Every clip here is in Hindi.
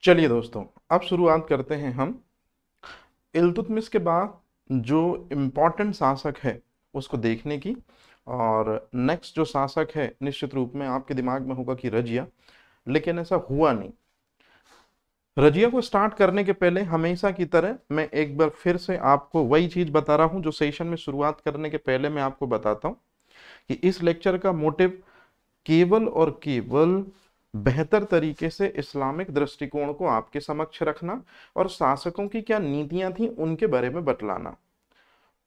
चलिए दोस्तों, अब शुरुआत करते हैं हम इल्तुतमिश के बाद जो इम्पोर्टेंट शासक है उसको देखने की। और नेक्स्ट जो शासक है निश्चित रूप में आपके दिमाग में होगा कि रजिया, लेकिन ऐसा हुआ नहीं। रजिया को स्टार्ट करने के पहले हमेशा की तरह मैं एक बार फिर से आपको वही चीज बता रहा हूं जो सेशन में शुरुआत करने के पहले मैं आपको बताता हूं कि इस लेक्चर का मोटिव केवल और केवल बेहतर तरीके से इस्लामिक दृष्टिकोण को आपके समक्ष रखना और शासकों की क्या नीतियां थी उनके बारे में बतलाना।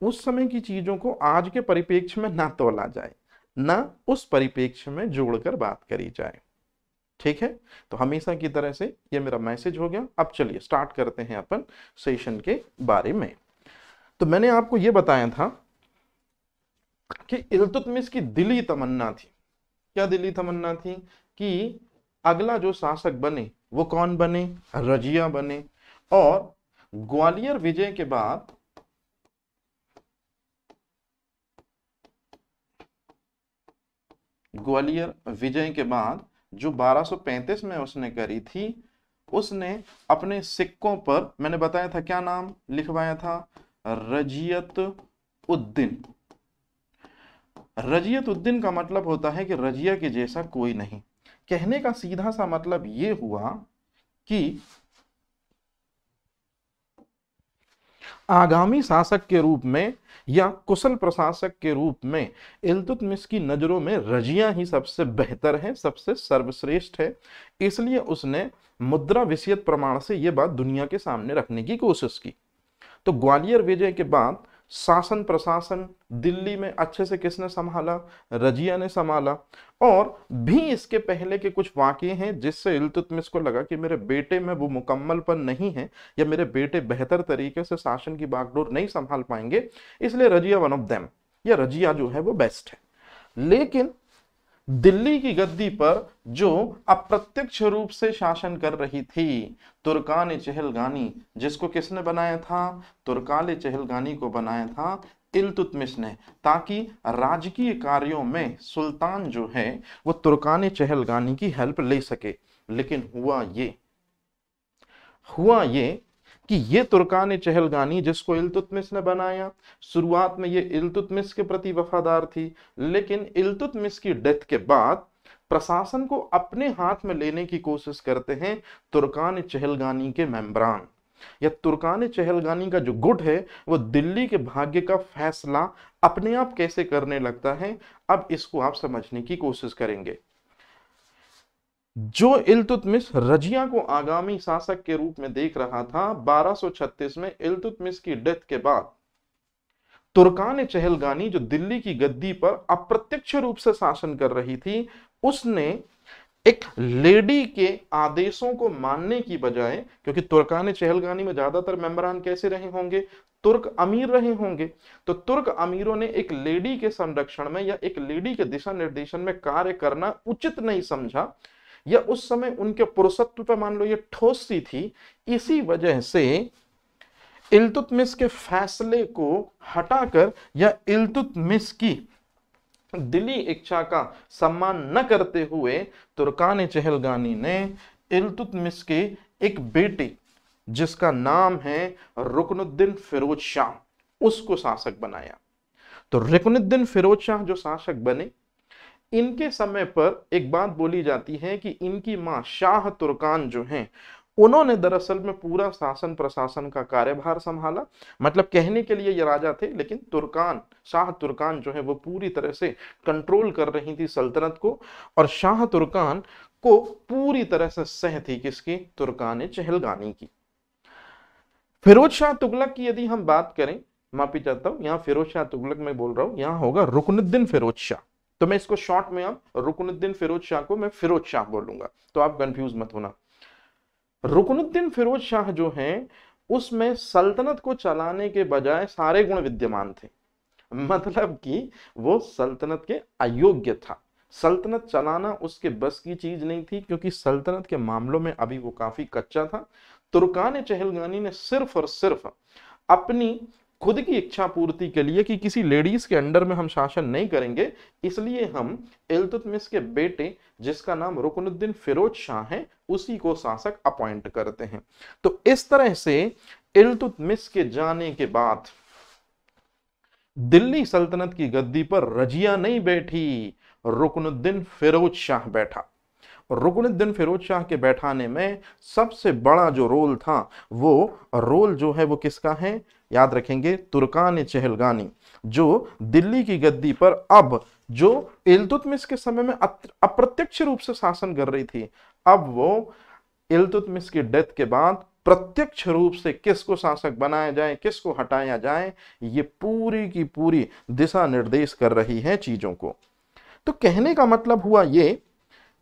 उस समय की चीजों को आज के परिप्रेक्ष्य में ना तोला जाए, ना उस परिप्रेक्ष्य में जोड़कर बात करी जाए। ठीक है, तो हमेशा की तरह से ये मेरा मैसेज हो गया। अब चलिए स्टार्ट करते हैं अपन सेशन के बारे में। तो मैंने आपको ये बताया था कि इल्तुतमिश की दिली तमन्ना थी। क्या दिली तमन्ना थी? कि अगला जो शासक बने वो कौन बने? रजिया बने। और ग्वालियर विजय के बाद जो 1235 में उसने करी थी, उसने अपने सिक्कों पर, मैंने बताया था क्या नाम लिखवाया था? रजियत उद्दीन। रजियत उद्दीन का मतलब होता है कि रजिया के जैसा कोई नहीं। कहने का सीधा सा मतलब यह हुआ कि आगामी शासक के रूप में या कुशल प्रशासक के रूप में इल्तुतमिश की नजरों में रजिया ही सबसे बेहतर है, सबसे सर्वश्रेष्ठ है। इसलिए उसने मुद्रा विषयक प्रमाण से यह बात दुनिया के सामने रखने की कोशिश की। तो ग्वालियर विजय के बाद शासन प्रशासन दिल्ली में अच्छे से किसने संभाला? रजिया ने संभाला। और भी इसके पहले के कुछ वाकये हैं जिससे इल्तुतमिश को लगा कि मेरे बेटे में वो मुकम्मलपन नहीं है या मेरे बेटे बेहतर तरीके से शासन की बागडोर नहीं संभाल पाएंगे, इसलिए रजिया वन ऑफ देम, या रजिया जो है वो बेस्ट है। लेकिन दिल्ली की गद्दी पर जो अप्रत्यक्ष रूप से शासन कर रही थी तुर्कान चहलगानी, जिसको किसने बनाया था? तुर्कान चहलगानी को बनाया था इल्तुतमिश ने, ताकि राजकीय कार्यों में सुल्तान जो है वो तुर्कान चहलगानी की हेल्प ले सके। लेकिन हुआ ये कि ये तुर्कान चहलगानी जिसको इल्तुतमिश ने बनाया, शुरुआत में ये इल्तुतमिश के प्रति वफादार थी, लेकिन इल्तुतमिश की डेथ के बाद प्रशासन को अपने हाथ में लेने की कोशिश करते हैं तुर्कान चहलगानी के मेंबरान। या तुर्कान चहलगानी का जो गुट है वो दिल्ली के भाग्य का फैसला अपने आप कैसे करने लगता है, अब इसको आप समझने की कोशिश करेंगे। जो इल्तुतमिश रजिया को आगामी शासक के रूप में देख रहा था, 1236 में इल्तुतमिश की डेथ के बाद तुर्कान चहलगानी जो दिल्ली की गद्दी पर अप्रत्यक्ष रूप से शासन कर रही थी, उसने एक लेडी के आदेशों को मानने की बजाय, क्योंकि तुर्कान चहलगानी में ज्यादातर मेंबरान कैसे रहे होंगे? तुर्क अमीर रहे होंगे। तो तुर्क अमीरों ने एक लेडी के संरक्षण में या एक लेडी के दिशा निर्देशन में कार्य करना उचित नहीं समझा, या उस समय उनके पुरुषत्व पर मान लो ये ठोस सी थी। इसी वजह से इल्तुतमिश के फैसले को हटाकर या इल्तुतमिश की दिली इच्छा का सम्मान न करते हुए तुर्कान चहलगानी ने इल्तुतमिश के एक बेटे जिसका नाम है रुकनुद्दीन फिरोज शाह, उसको शासक बनाया। तो रुकनुद्दीन फिरोज शाह जो शासक बने, इनके समय पर एक बात बोली जाती है कि इनकी मां शाह तुर्कान जो हैं, उन्होंने दरअसल में पूरा शासन प्रशासन का कार्यभार संभाला। मतलब कहने के लिए ये राजा थे, लेकिन शाह तुर्कान जो है वो पूरी तरह से कंट्रोल कर रही थी सल्तनत को, और शाह तुर्कान को पूरी तरह से सह थी किसकी? तुर्कान चहलगानी की। फिरोज शाह तुगलक की यदि हम बात करें, माफी चाहता हूं, यहां फिरोज शाह तुगलक में बोल रहा हूं, यहां होगा रुकनुद्दीन फिरोज शाह। तो मैं इसको शॉर्ट में अब रुकनुद्दीन फिरोज शाह को मैं फिरोज शाह बोलूंगा, तो आप कंफ्यूज मत होना। रुकनुद्दीन फिरोज शाह जो हैं, उसमें सल्तनत को चलाने के बजाय सारे गुण विद्यमान थे। मतलब कि वो सल्तनत के अयोग्य था। सल्तनत चलाना उसके बस की चीज नहीं थी, क्योंकि सल्तनत के मामलों में अभी वो काफी कच्चा था। तुर्कान चहलगानी ने सिर्फ और सिर्फ अपनी खुद की इच्छा पूर्ति के लिए कि किसी लेडीज के अंडर में हम शासन नहीं करेंगे, इसलिए हम इल्तुतमिश के बेटे जिसका नाम रुकनुद्दीन फिरोज शाह है उसी को शासक अपॉइंट करते हैं। तो इस तरह से इल्तुतमिश के जाने के बाद दिल्ली सल्तनत की गद्दी पर रजिया नहीं बैठी, रुकनुद्दीन फिरोज शाह बैठा। रुकनुद्दीन फिरोज शाह के बैठाने में सबसे बड़ा जो रोल था वो रोल जो है वो किसका है, याद रखेंगे, तुर्कान चहलगानी, जो दिल्ली की गद्दी पर अब जो इल्तुतमिश के समय में अप्रत्यक्ष रूप से शासन कर रही थी, अब वो इल्तुतमिश की डेथ के बाद प्रत्यक्ष रूप से किसको शासक बनाया जाए, किसको हटाया जाए, ये पूरी की पूरी दिशा निर्देश कर रही है चीजों को। तो कहने का मतलब हुआ ये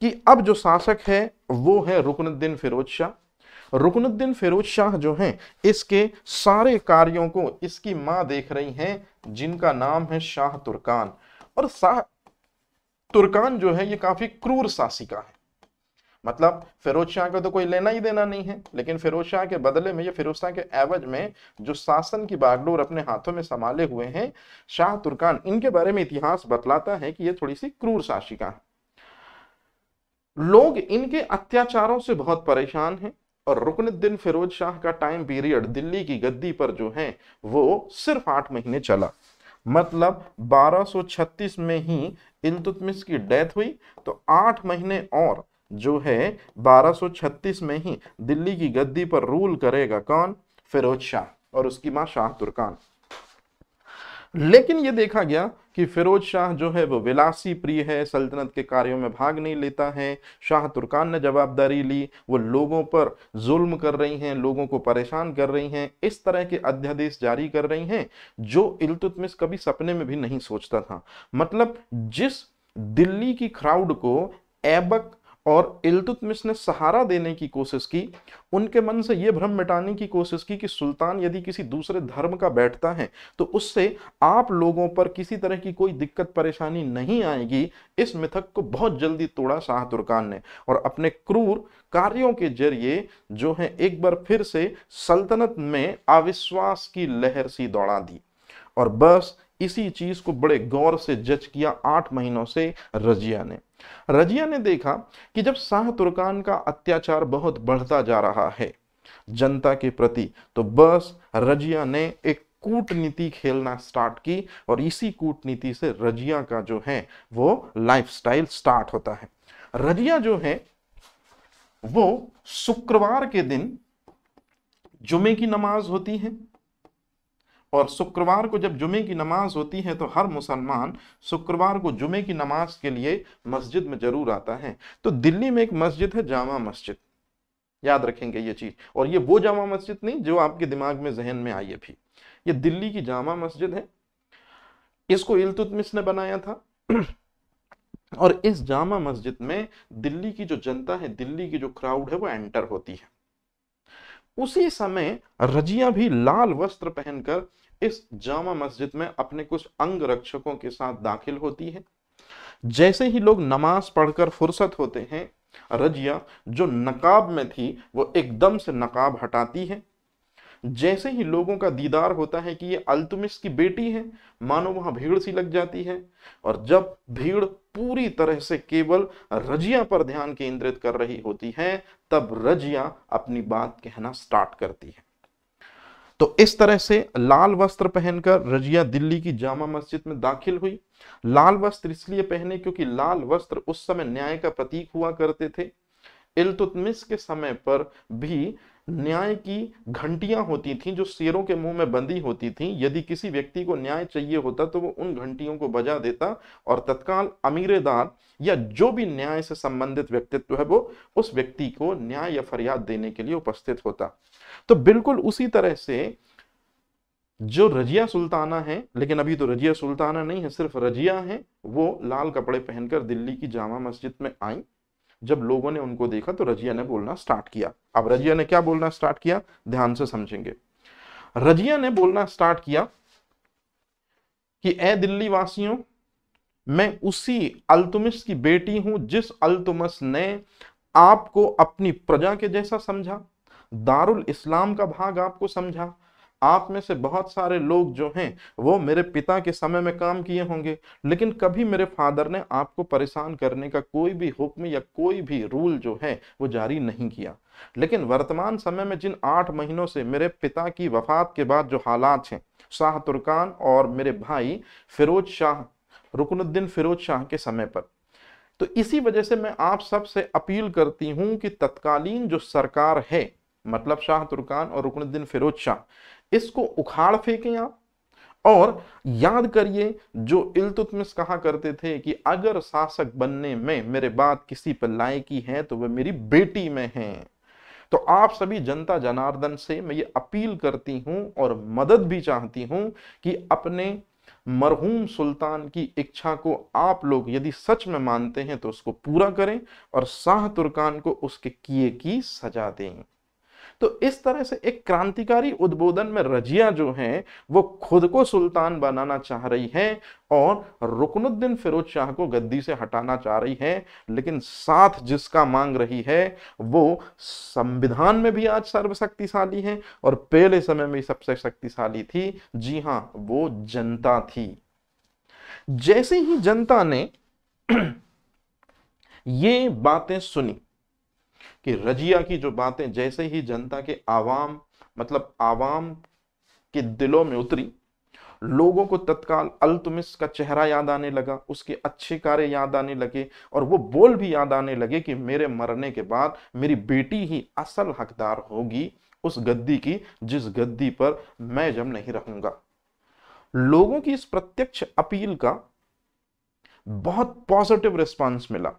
कि अब जो शासक है वो है रुकनुद्दीन फिरोज शाह। रुकनुद्दीन फिरोज शाह जो हैं इसके सारे कार्यों को इसकी मां देख रही हैं, जिनका नाम है शाह तुर्कान। और शाह तुर्कान जो है ये काफी क्रूर शासिका है। मतलब फिरोज शाह का तो कोई लेना ही देना नहीं है, लेकिन फिरोज शाह के बदले में, ये फिरोज शाह के एवज में जो शासन की बागडोर अपने हाथों में संभाले हुए हैं शाह तुर्कान, इनके बारे में इतिहास बतलाता है कि ये थोड़ी सी क्रूर शासिका है। लोग इनके अत्याचारों से बहुत परेशान हैं और रुकनुद्दीन फिरोज शाह का टाइम पीरियड दिल्ली की गद्दी पर जो है वो सिर्फ 8 महीने चला। मतलब 1236 में ही इल्तुतमिश की डेथ हुई, तो 8 महीने और जो है 1236 में ही दिल्ली की गद्दी पर रूल करेगा कौन, फिरोज शाह और उसकी मां शाह तुर्कान। लेकिन यह देखा गया कि फिरोज शाह जो है वो विलासी प्रिय है, सल्तनत के कार्यों में भाग नहीं लेता है। शाह तुर्कान ने जवाबदारी ली, वो लोगों पर जुल्म कर रही हैं, लोगों को परेशान कर रही हैं, इस तरह के अध्यादेश जारी कर रही हैं जो इल्तुतमिश कभी सपने में भी नहीं सोचता था। मतलब जिस दिल्ली की क्राउड को ऐबक और इल्तुतमिश ने सहारा देने की कोशिश की, उनके मन से यह भ्रम मिटाने की कोशिश की कि सुल्तान यदि किसी दूसरे धर्म का बैठता है तो उससे आप लोगों पर किसी तरह की कोई दिक्कत परेशानी नहीं आएगी, इस मिथक को बहुत जल्दी तोड़ा शाह तुर्कान ने और अपने क्रूर कार्यों के जरिए जो है एक बार फिर से सल्तनत में अविश्वास की लहर सी दौड़ा दी। और बस इसी चीज को बड़े गौर से जज किया 8 महीनों से रजिया ने देखा कि जब शाह तुर्कान का अत्याचार बहुत बढ़ता जा रहा है जनता के प्रति, तो बस रजिया ने एक कूटनीति खेलना स्टार्ट की और इसी कूटनीति से रजिया का जो है वो लाइफस्टाइल स्टार्ट होता है। रजिया जो है वो शुक्रवार के दिन जुमे की नमाज होती है और शुक्रवार को जब जुमे की नमाज होती है तो हर मुसलमान शुक्रवार को जुमे की नमाज के लिए मस्जिद में जरूर आता है। तो दिल्ली में एक मस्जिद है जामा मस्जिद, याद रखेंगे ये चीज। और ये वो जामा मस्जिद नहीं जो आपके दिमाग में जहन में आई अभी, ये दिल्ली की जामा मस्जिद है। इसको इल्तुतमिश ने बनाया था और इस जामा मस्जिद में दिल्ली की जो जनता है, दिल्ली की जो क्राउड है वो एंटर होती है। उसी समय रजिया भी लाल वस्त्र पहनकर इस जामा मस्जिद में अपने कुछ अंग रक्षकों के साथ दाखिल होती है। जैसे ही लोग नमाज पढ़कर फुर्सत होते हैं, रजिया जो नकाब में थी वो एकदम से नकाब हटाती है। जैसे ही लोगों का दीदार होता है कि ये अल्तुमिश की बेटी है, मानो वहां भीड़ सी लग जाती है। और जब भीड़ पूरी तरह से केवल रजिया पर ध्यान केंद्रित कर रही होती है, तब रजिया अपनी बात कहना स्टार्ट करती है। तो इस तरह से लाल वस्त्र पहनकर रजिया दिल्ली की जामा मस्जिद में दाखिल हुई। लाल वस्त्र इसलिए पहने क्योंकि लाल वस्त्र उस समय न्याय का प्रतीक हुआ करते थे। इल्तुतमिश के समय पर भी न्याय की घंटियां होती थीं जो शेरों के मुंह में बंधी होती थीं। यदि किसी व्यक्ति को न्याय चाहिए होता तो वो उन घंटियों को बजा देता और तत्काल अमीरेदार या जो भी न्याय से संबंधित व्यक्तित्व है वो उस व्यक्ति को न्याय या फरियाद देने के लिए उपस्थित होता। तो बिल्कुल उसी तरह से जो रजिया सुल्ताना है, लेकिन अभी तो रजिया सुल्ताना नहीं है, सिर्फ रजिया है, वो लाल कपड़े पहनकर दिल्ली की जामा मस्जिद में आई। जब लोगों ने उनको देखा तो रजिया ने बोलना स्टार्ट किया। अब रजिया ने क्या बोलना स्टार्ट किया, ध्यान से समझेंगे। रजिया ने बोलना स्टार्ट किया कि ए दिल्ली वासियों, मैं उसी अल्तुमिश की बेटी हूं जिस अल्तुमिश ने आपको अपनी प्रजा के जैसा समझा, दारुल इस्लाम का भाग आपको समझा, आप में से बहुत सारे लोग जो हैं वो मेरे पिता के समय में काम किए होंगे, लेकिन कभी मेरे फादर ने आपको परेशान करने का कोई भी हुक्म या कोई भी रूल जो है वो जारी नहीं किया। लेकिन वर्तमान समय में जिन 8 महीनों से मेरे पिता की वफात के बाद जो हालात हैं, शाह तुर्कान और मेरे भाई फिरोज शाह, रुकनुद्दीन फिरोज शाह के समय पर, तो इसी वजह से मैं आप सबसे अपील करती हूं कि तत्कालीन जो सरकार है, मतलब शाह तुर्कान और रुकनुद्दीन फिरोज शाह, इसको उखाड़ फेंकें आप। और याद करिए जो इल्तुतमिश कहा करते थे कि अगर शासक बनने में मेरे बाद किसी पर लायकी है तो वह मेरी बेटी में है। तो आप सभी जनता जनार्दन से मैं ये अपील करती हूं और मदद भी चाहती हूं कि अपने मरहूम सुल्तान की इच्छा को आप लोग यदि सच में मानते हैं तो उसको पूरा करें और शाह तुर्कान को उसके किए की सजा दें। तो इस तरह से एक क्रांतिकारी उद्बोधन में रजिया जो है वो खुद को सुल्तान बनाना चाह रही है और रुकनुद्दीन फिरोज शाह को गद्दी से हटाना चाह रही है, लेकिन साथ जिसका मांग रही है वो संविधान में भी आज सर्वशक्तिशाली है और पहले समय में सबसे शक्तिशाली थी। जी हां, वो जनता थी। जैसे ही जनता ने ये बातें सुनी कि रजिया की जो बातें जैसे ही जनता के आवाम, मतलब आवाम के दिलों में उतरी, लोगों को तत्काल अल्तुमिश का चेहरा याद आने लगा, उसके अच्छे कार्य याद आने लगे और वो बोल भी याद आने लगे कि मेरे मरने के बाद मेरी बेटी ही असल हकदार होगी उस गद्दी की जिस गद्दी पर मैं जब नहीं रहूंगा। लोगों की इस प्रत्यक्ष अपील का बहुत पॉजिटिव रिस्पांस मिला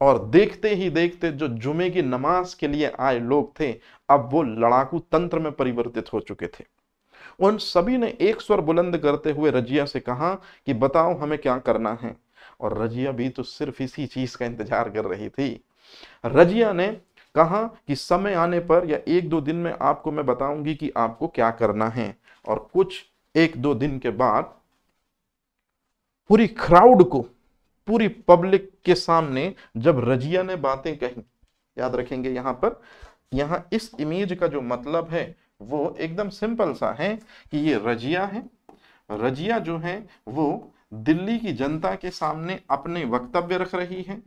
और देखते ही देखते जो जुमे की नमाज के लिए आए लोग थे अब वो लड़ाकू तंत्र में परिवर्तित हो चुके थे। उन सभी ने एक स्वर बुलंद करते हुए रजिया से कहा कि बताओ हमें क्या करना है। और रजिया भी तो सिर्फ इसी चीज का इंतजार कर रही थी। रजिया ने कहा कि समय आने पर या 1-2 दिन में आपको मैं बताऊंगी कि आपको क्या करना है। और कुछ 1-2 दिन के बाद पूरी क्राउड को, पूरी पब्लिक के सामने जब रजिया ने बातें कही, याद रखेंगे यहां इस इमेज का जो मतलब है वो एकदम सिंपल सा है कि ये रजिया है। रजिया जो है वो दिल्ली की जनता के सामने अपने वक्तव्य रख रही है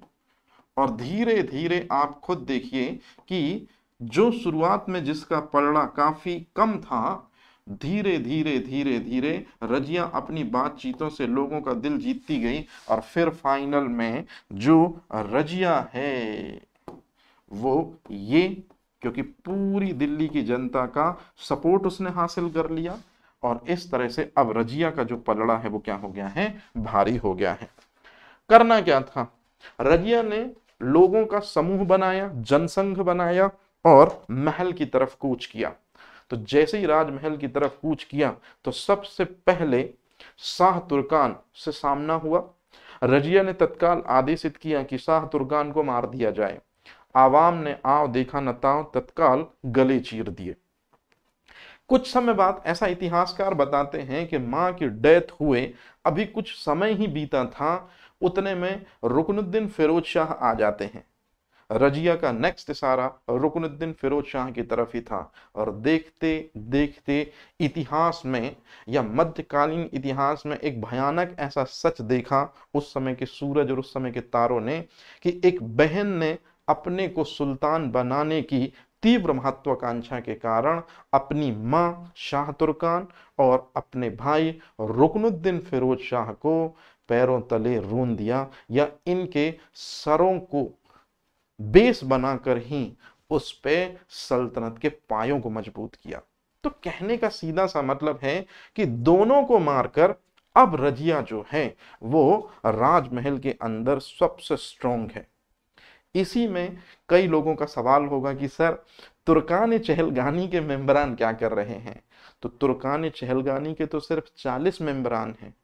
और धीरे धीरे आप खुद देखिए कि जो शुरुआत में जिसका पलड़ा काफी कम था, धीरे धीरे धीरे धीरे रजिया अपनी बातचीतों से लोगों का दिल जीतती गई और फिर फाइनल में जो रजिया है वो ये, क्योंकि पूरी दिल्ली की जनता का सपोर्ट उसने हासिल कर लिया और इस तरह से अब रजिया का जो पलड़ा है वो क्या हो गया है, भारी हो गया है। करना क्या था, रजिया ने लोगों का समूह बनाया, जनसंघ बनाया और महल की तरफ कूच किया। तो जैसे ही राजमहल की तरफ कूच किया तो सबसे पहले शाह तुर्कान से सामना हुआ। रजिया ने तत्काल आदेशित किया कि शाह तुर्कान को मार दिया जाए। आवाम ने आव देखा न ताव तत्काल गले चीर दिए। कुछ समय बाद ऐसा इतिहासकार बताते हैं कि मां की डेथ हुए अभी कुछ समय ही बीता था, उतने में रुकनुद्दीन फिरोज शाह आ जाते हैं। रजिया का नेक्स्ट इशारा रुकनुद्दीन फिरोज शाह की तरफ ही था और देखते देखते इतिहास में या मध्यकालीन इतिहास में एक भयानक ऐसा सच देखा उस समय के सूरज और उस समय के तारों ने कि एक बहन ने अपने को सुल्तान बनाने की तीव्र महत्वाकांक्षा के कारण अपनी मां शाह तुर्कान और अपने भाई रुकनुद्दीन फिरोज शाह को पैरों तले रूंध दिया या इनके सरों को बेस बनाकर ही उस पे सल्तनत के पायों को मजबूत किया। तो कहने का सीधा सा मतलब है कि दोनों को मारकर अब रजिया जो है वो राजमहल के अंदर सबसे स्ट्रॉन्ग है। इसी में कई लोगों का सवाल होगा कि सर तुर्कान चहलगानी के मेंबरान क्या कर रहे हैं। तो तुर्कान चहलगानी के तो सिर्फ 40 मेंबरान हैं।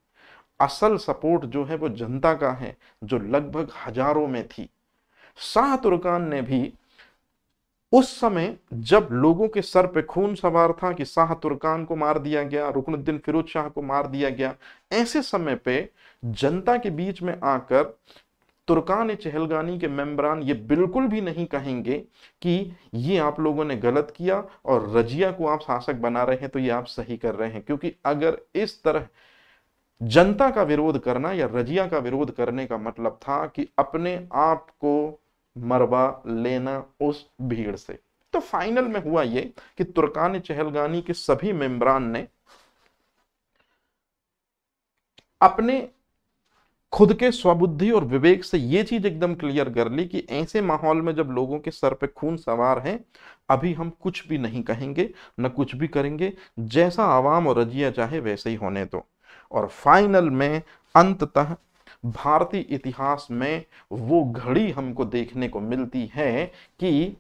असल सपोर्ट जो है वो जनता का है जो लगभग हजारों में थी। शाह तुर्कान ने भी उस समय जब लोगों के सर पे खून सवार था कि शाह तुर्कान को मार दिया गया, रुकनुद्दीन फिरोज शाह को मार दिया गया, ऐसे समय पे जनता के बीच में आकर तुर्कान चहलगानी के मेंबरान ये बिल्कुल भी नहीं कहेंगे कि ये आप लोगों ने गलत किया और रजिया को आप शासक बना रहे हैं तो ये आप सही कर रहे हैं, क्योंकि अगर इस तरह जनता का विरोध करना या रजिया का विरोध करने का मतलब था कि अपने आप को मरवा लेना उस भीड़ से। तो फाइनल में हुआ ये कि तुर्कान चहलगानी के सभी मेंबरान ने अपने खुद के स्वबुद्धि और विवेक से ये चीज एकदम क्लियर कर ली कि ऐसे माहौल में जब लोगों के सर पे खून सवार है, अभी हम कुछ भी नहीं कहेंगे न कुछ भी करेंगे, जैसा आवाम और रजिया चाहे वैसे ही होने दो। और फाइनल में अंततः भारतीय इतिहास में वो घड़ी हमको देखने को मिलती है कि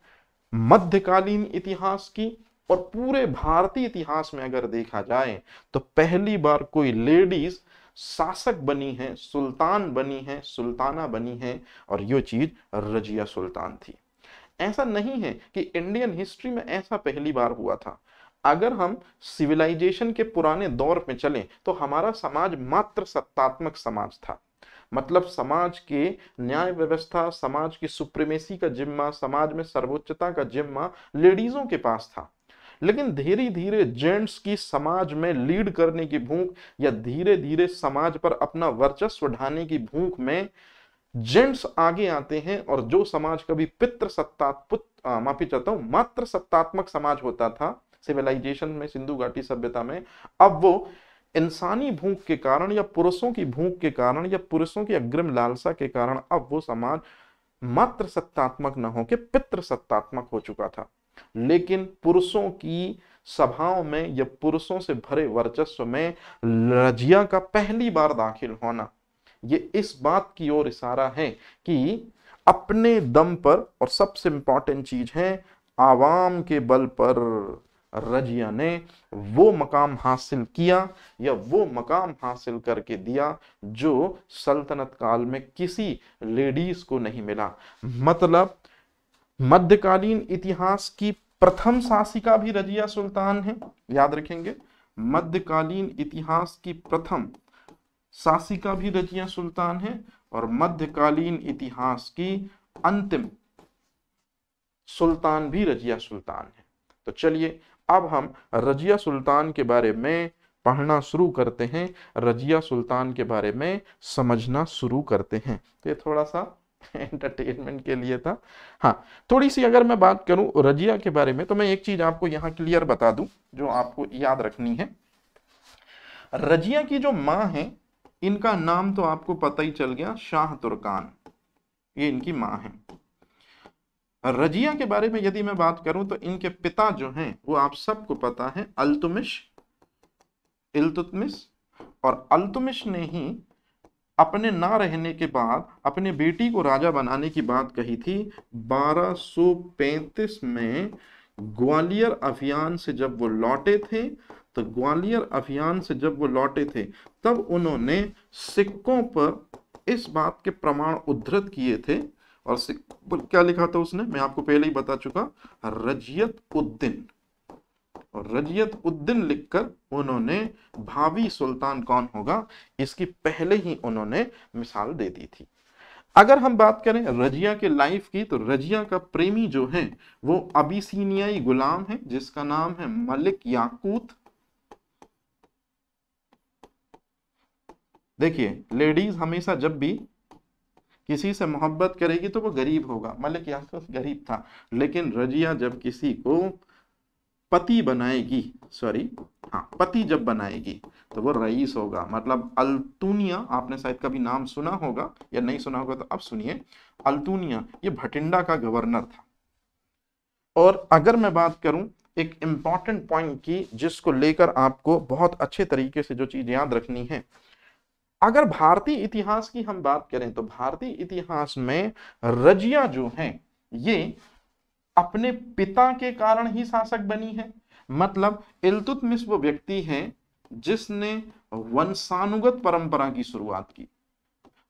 मध्यकालीन इतिहास की और पूरे भारतीय इतिहास में अगर देखा जाए तो पहली बार कोई लेडीज शासक बनी है, सुल्तान बनी है, सुल्ताना बनी है, और ये चीज रजिया सुल्तान थी। ऐसा नहीं है कि इंडियन हिस्ट्री में ऐसा पहली बार हुआ था। अगर हम सिविलाइजेशन के पुराने दौर में चलें तो हमारा समाज मात्र सत्तात्मक समाज था, मतलब समाज के न्याय व्यवस्था, समाज की सुप्रीमेसी का जिम्मा, समाज में सर्वोच्चता का जिम्मा लेडीजों के पास था। लेकिन धीरे धीरे जेंट्स की समाज में लीड करने की भूख या धीरे धीरे समाज पर अपना वर्चस्व ढाने की भूख में जेंट्स आगे आते हैं, और जो समाज कभी मात्र सत्तात्मक समाज होता था सिविलाइजेशन में, सिंधु घाटी सभ्यता में, अब वो इंसानी भूख के कारण या पुरुषों की भूख के कारण या पुरुषों की अग्रिम लालसा के कारण अब वो समाज मात्र सत्तात्मक न होकर पितृ सत्तात्मक हो चुका था। लेकिन पुरुषों की सभाओं में या पुरुषों से भरे वर्चस्व में रजिया का पहली बार दाखिल होना, ये इस बात की ओर इशारा है कि अपने दम पर, और सबसे इंपॉर्टेंट चीज है आवाम के बल पर, रजिया ने वो मकाम हासिल किया या वो मकाम हासिल करके दिया जो सल्तनत काल में किसी लेडीज को नहीं मिला। मतलब मध्यकालीन इतिहास की प्रथम शासिका भी रजिया सुल्तान है, याद रखेंगे, मध्यकालीन इतिहास की प्रथम शासिका भी रजिया सुल्तान है, और मध्यकालीन इतिहास की अंतिम सुल्तान भी रजिया सुल्तान है। तो चलिए अब हम रजिया सुल्तान के बारे में पढ़ना शुरू करते हैं, रजिया सुल्तान के बारे में समझना शुरू करते हैं। तो ये थोड़ा सा एंटरटेनमेंट के लिए था। हाँ, थोड़ी सी अगर मैं बात करूं रजिया के बारे में तो मैं एक चीज आपको यहाँ क्लियर बता दूं जो आपको याद रखनी है। रजिया की जो माँ है, इनका नाम तो आपको पता ही चल गया, शाह तुर्कान, ये इनकी माँ है। रजिया के बारे में यदि मैं बात करूं तो इनके पिता जो हैं वो आप सबको पता है, इल्तुतमिश, और अल्तुमिश ने ही अपने ना रहने के बाद अपने बेटी को राजा बनाने की बात कही थी। 1235 में ग्वालियर अभियान से जब वो लौटे थे, तो ग्वालियर अभियान से जब वो लौटे थे तब उन्होंने सिक्कों पर इस बात के प्रमाण उद्धृत किए थे, और सिक्कों पर क्या लिखा था उसने, मैं आपको पहले ही बता चुका, रजियत उद्दीन, और रजियत उद्दीन लिखकर उन्होंने भावी सुल्तान कौन होगा इसकी पहले ही उन्होंने मिसाल दे दी थी। अगर हम बात करें रजिया के लाइफ की तो रजिया का प्रेमी जो है वो अबिसीनियाई गुलाम है जिसका नाम है मलिक याकूत। देखिए लेडीज हमेशा जब भी किसी से मोहब्बत करेगी तो वो गरीब होगा, मलिक याकूत गरीब था, लेकिन रजिया जब किसी को पति बनाएगी, पति जब बनाएगी तो वो रईस होगा। मतलब अल्तुनिया, आपने शायद कभी नाम सुना होगा या नहीं सुना होगा तो अब सुनिए, अल्तुनिया ये भटिंडा का गवर्नर था। और अगर मैं बात करूं एक इंपॉर्टेंट पॉइंट की जिसको लेकर आपको बहुत अच्छे तरीके से जो चीज याद रखनी है, अगर भारतीय इतिहास की हम बात करें तो भारतीय इतिहास में रजिया जो है ये अपने पिता के कारण ही शासक बनी है। मतलब इल्तुतमिश वो व्यक्ति है जिसने वंशानुगत परंपरा की शुरुआत की।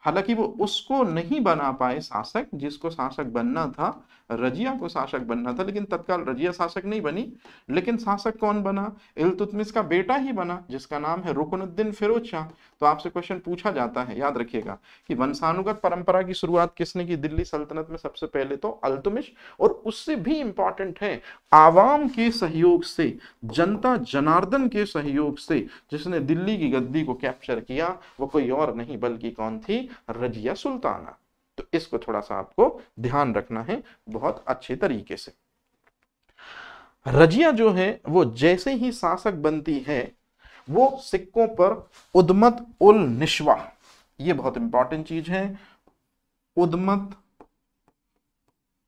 हालांकि वो उसको नहीं बना पाए शासक जिसको शासक बनना था, रजिया को शासक बनना था, लेकिन तत्काल रजिया शासक नहीं बनी। लेकिन शासक कौन बना? इल्तुतमिश का बेटा ही बना, जिसका नाम है रुकनुद्दीन फिरोज शाह। तो आपसे क्वेश्चन पूछा जाता है, याद रखिएगा, कि वंशानुगत परंपरा की शुरुआत किसने की दिल्ली सल्तनत में? सबसे पहले तो इल्तुतमिश, और उससे भी इंपॉर्टेंट है आवाम के सहयोग से, जनता जनार्दन के सहयोग से जिसने दिल्ली की गद्दी को कैप्चर किया, वो कोई और नहीं बल्कि कौन थी? रजिया सुल्ताना। तो इसको थोड़ा सा आपको ध्यान रखना है बहुत अच्छे तरीके से। रजिया जो है वो जैसे ही शासक बनती है, वो सिक्कों पर उद्मत उल निश्वा, ये बहुत इंपॉर्टेंट चीज है, उद्मत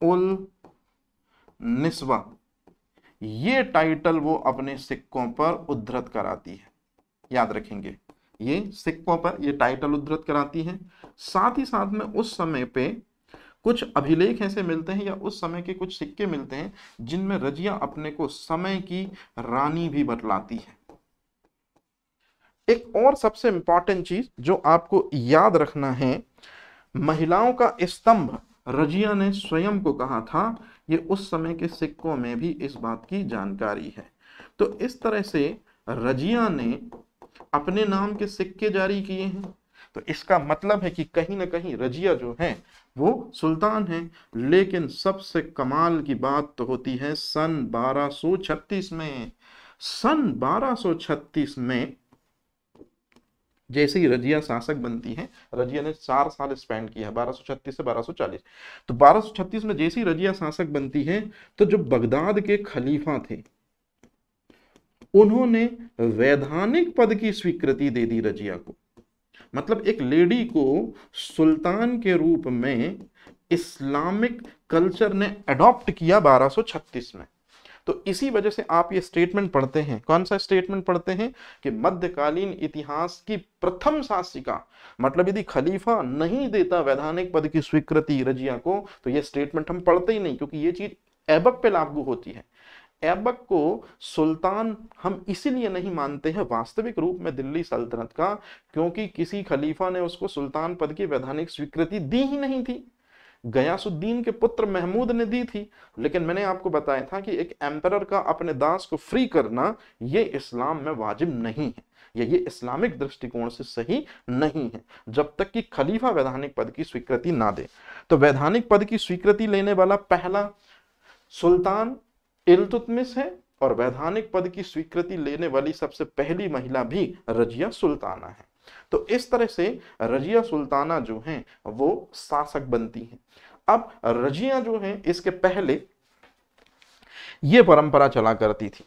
उल निस्वा, ये टाइटल वो अपने सिक्कों पर उद्धृत कराती है। याद रखेंगे, ये सिक्कों पर ये टाइटल उद्धृत कराती है। साथ ही साथ में उस समय पे कुछ अभिलेख ऐसे मिलते हैं या उस समय के कुछ सिक्के मिलते हैं जिनमें रजिया अपने को समय की रानी भी बतलाती है। एक और सबसे इंपॉर्टेंट चीज जो आपको याद रखना है, महिलाओं का स्तंभ रजिया ने स्वयं को कहा था, ये उस समय के सिक्कों में भी इस बात की जानकारी है। तो इस तरह से रजिया ने अपने नाम के सिक्के जारी किए हैं। तो इसका मतलब है कि कहीं ना कहीं रजिया जो है वो सुल्तान है। लेकिन सबसे कमाल की बात तो होती है सन 1236 में। सन 1236 में जैसे ही रजिया शासक बनती है, रजिया ने 4 साल स्पेंड किया है 1236 से 1240। तो 1236 में जैसे ही रजिया शासक बनती है, तो जो बगदाद के खलीफा थे उन्होंने वैधानिक पद की स्वीकृति दे दी रजिया को। मतलब एक लेडी को सुल्तान के रूप में इस्लामिक कल्चर ने अडॉप्ट किया 1236 में। तो इसी वजह से आप ये स्टेटमेंट पढ़ते हैं, कौन सा स्टेटमेंट पढ़ते हैं? कि मध्यकालीन इतिहास की प्रथम शासिका, मतलब यदि खलीफा नहीं देता वैधानिक पद की स्वीकृति रजिया को, तो ये स्टेटमेंट हम पढ़ते ही नहीं, क्योंकि ये चीज ऐबक पे लागू होती है। ऐबक को सुल्तान हम इसीलिए नहीं मानते हैं वास्तविक रूप में दिल्ली सल्तनत का, क्योंकि किसी खलीफा ने उसको सुल्तान पद की वैधानिक स्वीकृति दी ही नहीं थी। गयासुद्दीन के पुत्र महमूद ने दी थी, लेकिन मैंने आपको बताया था कि एक एम्परर का अपने दास को फ्री करना ये इस्लाम में वाजिब नहीं है, या ये इस्लामिक दृष्टिकोण से सही नहीं है, जब तक कि खलीफा वैधानिक पद की स्वीकृति ना दे। तो वैधानिक पद की स्वीकृति लेने वाला पहला सुल्तान इल्तुतमिश है, और वैधानिक पद की स्वीकृति लेने वाली सबसे पहली महिला भी रजिया सुल्ताना है। तो इस तरह से रजिया सुल्ताना जो है वो शासक बनती है। अब रजिया जो है इसके पहले ये परंपरा चला करती थी,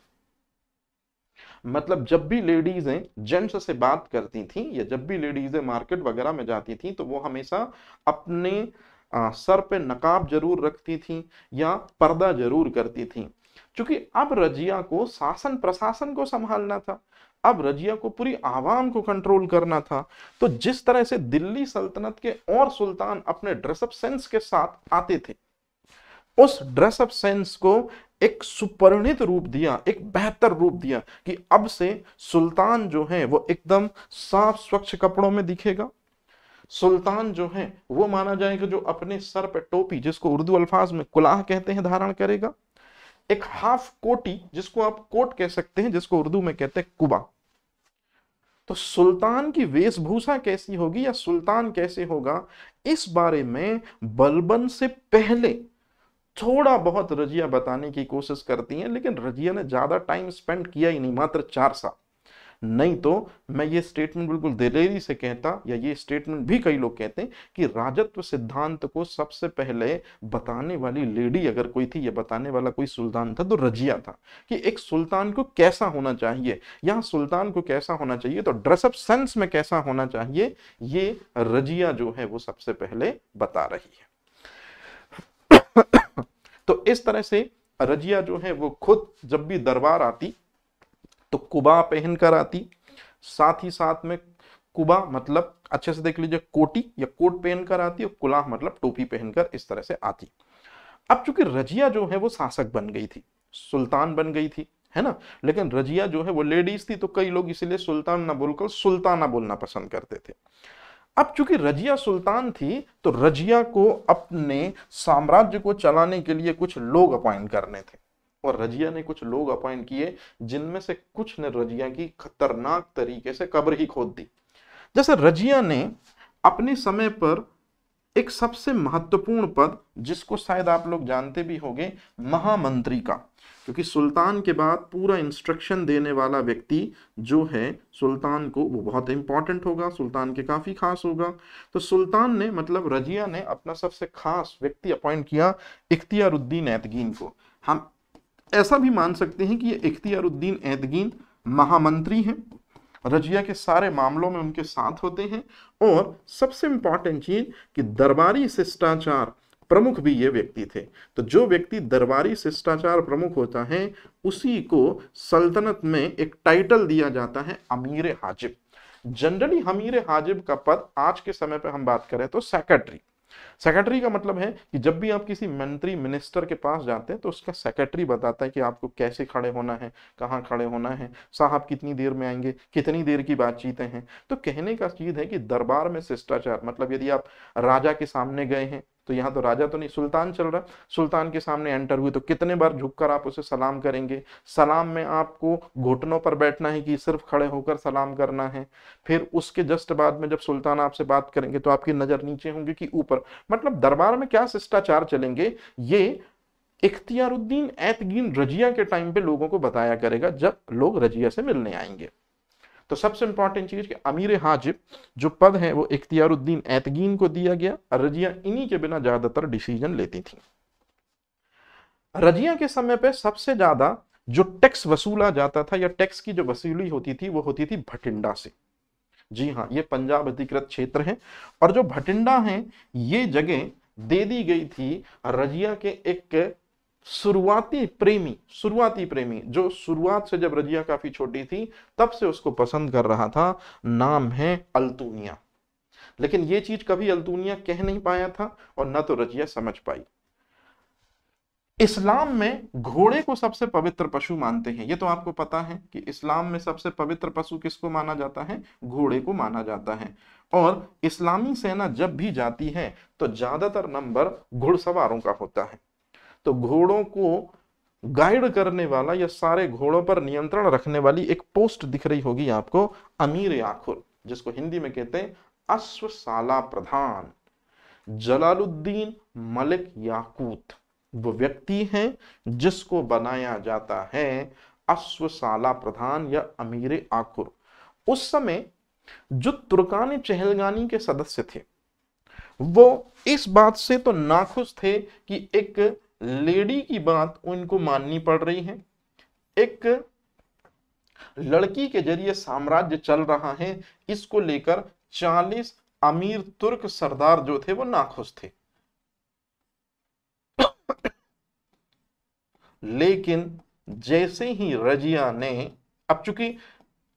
मतलब जब भी लेडीजें जेंट्स से बात करती थी या जब भी लेडीजें मार्केट वगैरह में जाती थी, तो वो हमेशा अपने सर पे नकाब जरूर रखती थी या पर्दा जरूर करती थी। क्योंकि अब रजिया को शासन प्रशासन को संभालना था, अब रजिया को पूरी आवाम को कंट्रोल करना था। तो जिस तरह से दिल्ली सल्तनत के और सुल्तान अपने ड्रेसअप सेंस के साथ आते थे, उस ड्रेसअप सेंस को एक सुपरिणित रूप दिया, एक बेहतर रूप दिया, कि अब से सुल्तान जो है वो एकदम साफ स्वच्छ कपड़ों में दिखेगा। सुल्तान जो है वो माना जाएगा जो अपने सर पे टोपी, जिसको उर्दू अल्फाज में कुलाह कहते हैं, धारण करेगा। एक हाफ कोटी, जिसको आप कोट कह सकते हैं, जिसको उर्दू में कहते हैं कुबा। तो सुल्तान की वेशभूषा कैसी होगी या सुल्तान कैसे होगा, इस बारे में बलबन से पहले थोड़ा बहुत रजिया बताने की कोशिश करती हैं, लेकिन रजिया ने ज्यादा टाइम स्पेंड किया ही नहीं, मात्र 4 साल। नहीं तो मैं ये स्टेटमेंट बिल्कुल दिलेरी से कहता, या ये स्टेटमेंट भी कई लोग कहते हैं, कि राजत्व सिद्धांत को सबसे पहले बताने वाली लेडी अगर कोई थी, ये बताने वाला कोई सुल्तान था, तो रजिया था। कि एक सुल्तान को कैसा होना चाहिए, या सुल्तान को कैसा होना चाहिए, तो ड्रेसअप सेंस में कैसा होना चाहिए, ये रजिया जो है वो सबसे पहले बता रही है। तो इस तरह से रजिया जो है वो खुद जब भी दरबार आती तो कुबा पहनकर आती, साथ ही साथ में कुबा मतलब अच्छे से देख लीजिए कोटी या कोट पहनकर आती, और कुलाह मतलब टोपी पहनकर इस तरह से आती। अब चूंकि रजिया जो है वो शासक बन गई थी, सुल्तान बन गई थी, है ना, लेकिन रजिया जो है वो लेडीज थी, तो कई लोग इसीलिए सुल्तान ना बोलकर सुल्ताना बोलना पसंद करते थे। अब चूंकि रजिया सुल्तान थी तो रजिया को अपने साम्राज्य को चलाने के लिए कुछ लोग अपॉइंट करने थे, और रजिया ने कुछ लोग अपॉइंट किए जिनमें से कुछ ने रजिया की खतरनाक तरीके से कब्र ही खोद दी। जैसे रजिया ने अपने समय पर एक सबसे महत्वपूर्ण पद, जिसको शायद आप लोग जानते भी होंगे, महामंत्री का, क्योंकि सुल्तान के बाद पूरा इंस्ट्रक्शन देने वाला व्यक्ति जो है सुल्तान को, वो बहुत इंपॉर्टेंट होगा, सुल्तान के काफी खास होगा। तो सुल्तान ने, मतलब रजिया ने अपना सबसे खास व्यक्ति अपॉइंट किया इख्तियारुद्दीन ऐतगीन को। हम ऐसा भी मान सकते हैं कि ये इख्तियारुद्दीन ऐतगीन महामंत्री हैं, रजिया के सारे मामलों में उनके साथ होते हैं, और सबसे इंपॉर्टेंट चीज कि दरबारी शिष्टाचार प्रमुख भी ये व्यक्ति थे। तो जो व्यक्ति दरबारी शिष्टाचार प्रमुख होता है उसी को सल्तनत में एक टाइटल दिया जाता है अमीर हाजिब। जनरली अमीर हाजिब का पद आज के समय पे हम बात करें तो सेक्रेटरी। सेक्रेटरी का मतलब है कि जब भी आप किसी मंत्री मिनिस्टर के पास जाते हैं तो उसका सेक्रेटरी बताता है कि आपको कैसे खड़े होना है, कहाँ खड़े होना है, साहब कितनी देर में आएंगे, कितनी देर की बातचीतें हैं। तो कहने का चीज है कि दरबार में शिष्टाचार, मतलब यदि आप राजा के सामने गए हैं तो यहाँ तो राजा तो नहीं, सुल्तान चल रहा, सुल्तान के सामने एंटर हुए तो कितने बार झुककर आप उसे सलाम करेंगे। सलाम में आपको घुटनों पर बैठना है कि सिर्फ खड़े होकर सलाम करना है। फिर उसके जस्ट बाद में जब सुल्तान आपसे बात करेंगे तो आपकी नजर नीचे होंगी कि ऊपर। मतलब दरबार में क्या शिष्टाचार चलेंगे, ये इख्तियारुद्दीन ऐतगीन रजिया के टाइम पे लोगों को बताया करेगा जब लोग रजिया से मिलने आएंगे। तो सबसे इंपॉर्टेंट चीज कि अमीर हाजिब जो पद है वो इख्तियारुद्दीन ऐतगीन को दिया गया। रजिया इन्हीं के बिना ज्यादातर डिसीजन लेती थी। रजिया के समय पे सबसे ज्यादा जो टैक्स वसूला जाता था या टैक्स की जो वसूली होती थी वो होती थी भटिंडा से। जी हाँ, ये पंजाब अधिकृत क्षेत्र है, और जो भटिंडा है ये जगह दे दी गई थी रजिया के एक शुरुआती प्रेमी जो शुरुआत से, जब रजिया काफी छोटी थी तब से उसको पसंद कर रहा था। नाम है अल्तुनिया। लेकिन ये चीज कभी अल्तुनिया कह नहीं पाया था और न तो रजिया समझ पाई। इस्लाम में घोड़े को सबसे पवित्र पशु मानते हैं, ये तो आपको पता है कि इस्लाम में सबसे पवित्र पशु किसको माना जाता है, घोड़े को माना जाता है। और इस्लामी सेना जब भी जाती है तो ज्यादातर नंबर घुड़सवारों का होता है। तो घोड़ों को गाइड करने वाला या सारे घोड़ों पर नियंत्रण रखने वाली एक पोस्ट दिख रही होगी आपको, अमीर आखुर, जिसको हिंदी में कहते हैं अश्वशाला प्रधान जलालुद्दीन मलिक याकूत। वो व्यक्ति है जिसको बनाया जाता है अश्वशाला प्रधान या अमीर आखुर। उस समय जो तुर्कान चहलगानी के सदस्य थे वो इस बात से तो नाखुश थे कि एक लेडी की बात उनको माननी पड़ रही है, एक लड़की के जरिए साम्राज्य चल रहा है, इसको लेकर 40 अमीर तुर्क सरदार जो थे वो नाखुश थे। लेकिन जैसे ही रजिया ने, अब चूंकि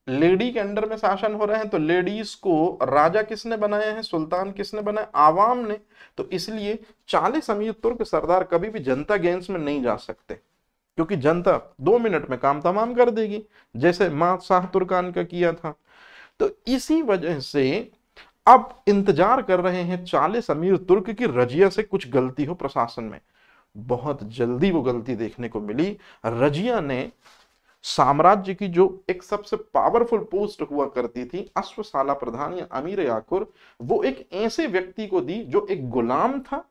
लेडी के अंडर में शासन हो रहे हैं तो लेडीज को राजा किसने बनाया है, सुल्तान किसने बनाया, आवाम ने। तो इसलिए 40 अमीर तुर्क सरदार कभी भी जनता गेंस में नहीं जा सकते, क्योंकि जनता 2 मिनट में काम तमाम कर देगी, जैसे मां शाह तुर्कान का किया था। तो इसी वजह से अब इंतजार कर रहे हैं 40 अमीर तुर्क की रजिया से कुछ गलती हो प्रशासन में। बहुत जल्दी वो गलती देखने को मिली। रजिया ने साम्राज्य की जो एक सबसे पावरफुल पोस्ट हुआ करती थी अश्वशाला प्रधान या अमीर याकुर, वो एक ऐसे व्यक्ति को दी जो एक गुलाम था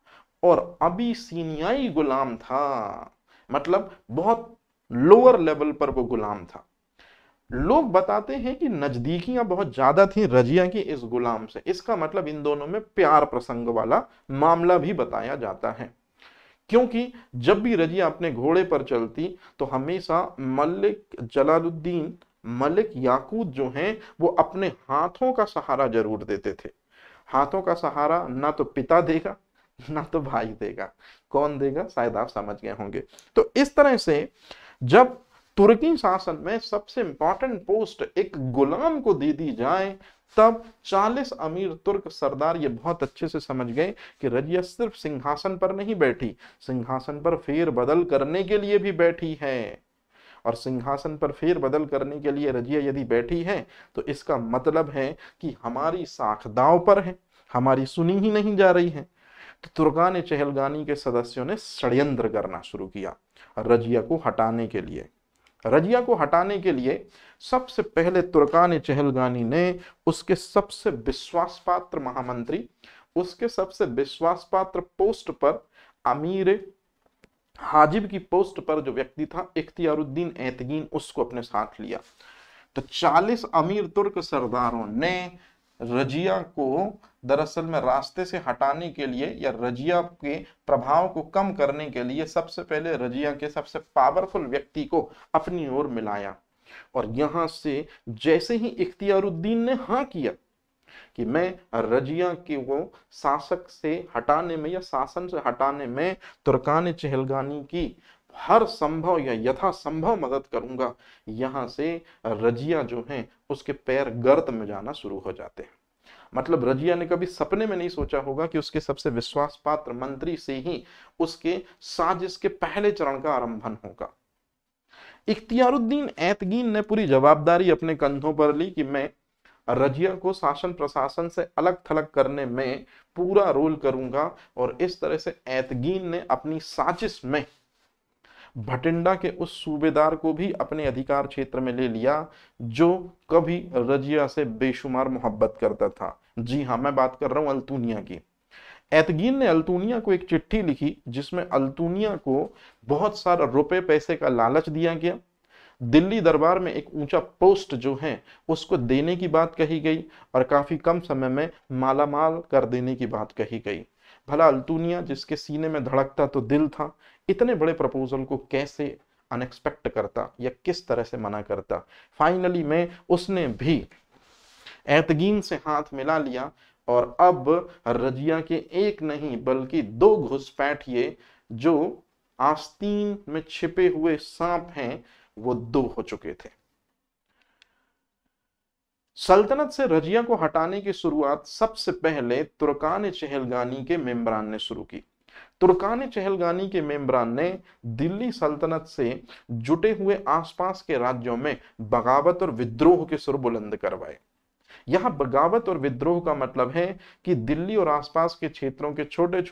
और अबीसीनियाई गुलाम था, मतलब बहुत लोअर लेवल पर वो गुलाम था। लोग बताते हैं कि नजदीकियां बहुत ज्यादा थी रजिया की इस गुलाम से। इसका मतलब इन दोनों में प्यार प्रसंग वाला मामला भी बताया जाता है, क्योंकि जब भी रजिया अपने घोड़े पर चलती तो हमेशा मलिक जलालुद्दीन मलिक याकूत जो हैं वो अपने हाथों का सहारा जरूर देते थे। हाथों का सहारा ना तो पिता देगा ना तो भाई देगा, कौन देगा शायद आप समझ गए होंगे। तो इस तरह से जब तुर्की शासन में सबसे इंपॉर्टेंट पोस्ट एक गुलाम को दे दी जाए तब 40 अमीर तुर्क सरदार ये बहुत अच्छे से समझ गए कि रजिया सिर्फ सिंहासन पर नहीं बैठी, सिंहासन पर फेर बदल करने के लिए भी बैठी है। और सिंहासन पर फेरबदल करने के लिए रजिया यदि बैठी है तो इसका मतलब है कि हमारी साख दांव पर है, हमारी सुनी ही नहीं जा रही है। तो तुर्कान चहलगानी के सदस्यों ने षड्यंत्र करना शुरू किया रजिया को हटाने के लिए। रजिया को हटाने के लिए सबसे पहले तुर्कान चहलगानी ने उसके सबसे विश्वासपात्र महामंत्री, उसके सबसे विश्वासपात्र पोस्ट पर, अमीर हाजिब की पोस्ट पर जो व्यक्ति था इख्तियारुद्दीन ऐतगीन, उसको अपने साथ लिया। तो 40 अमीर तुर्क सरदारों ने रजिया को दरअसल में रास्ते से हटाने के लिए या रजिया के प्रभाव को कम करने के लिए सबसे पहले रजिया के सबसे पावरफुल व्यक्ति को अपनी ओर मिलाया। और यहां से जैसे ही इख्तियारुद्दीन ने हाँ किया कि मैं रजिया के वो शासक से हटाने में या शासन से हटाने में तुर्कान चहलगानी की हर संभव या यथासंभव मदद करूंगा, यहां से रजिया जो है उसके पैर गर्त में जाना शुरू हो जाते हैं। मतलब रजिया ने कभी सपने में नहीं सोचा होगा कि उसके सबसे विश्वास पात्र मंत्री से ही उसके साजिश के पहले चरण का आरंभन होगा। इख्तियारुद्दीन ऐतगीन ने पूरी जवाबदारी अपने कंधों पर ली कि मैं रजिया को शासन प्रशासन से अलग थलग करने में पूरा रोल करूंगा। और इस तरह से ऐतगीन ने अपनी साजिश में भटिंडा के उस सूबेदार को भी अपने अधिकार क्षेत्र में ले लिया जो कभी रजिया से बेशुमार मोहब्बत करता था। जी हाँ, मैं बात कर रहा हूं अल्तुनिया की। ऐतगीन ने अल्तुनिया को एक चिट्ठी लिखी जिसमें अल्तुनिया को बहुत सारा रुपए पैसे का लालच दिया गया। दिल्ली दरबार में एक ऊंचा पोस्ट जो है उसको देने की बात कही गई और काफी कम समय में मालामाल कर देने की बात कही गई। भला अल्तुनिया जिसके सीने में धड़कता तो दिल था, इतने बड़े प्रपोजल को कैसे अनएक्सपेक्ट करता या किस तरह से मना करता। फाइनली में उसने भी ऐतगीन से हाथ मिला लिया और अब रजिया के एक नहीं बल्कि 2 घुसपैठिए जो आस्तीन में छिपे हुए सांप हैं वो 2 हो चुके थे। सल्तनत से रजिया को हटाने की शुरुआत सबसे पहले तुर्कान चहलगानी के मेंबरान ने शुरू की। तुर्कान चहलगानी के मेंबरान ने दिल्ली सल्तनत से जुटे हुए आसपास के राज्यों में बगावत और विद्रोह के सुर बुलंद करवाए। यहां बगावत और विद्रोह का मतलब है कि दिल्ली और आसपास के क्षेत्रों के छोटे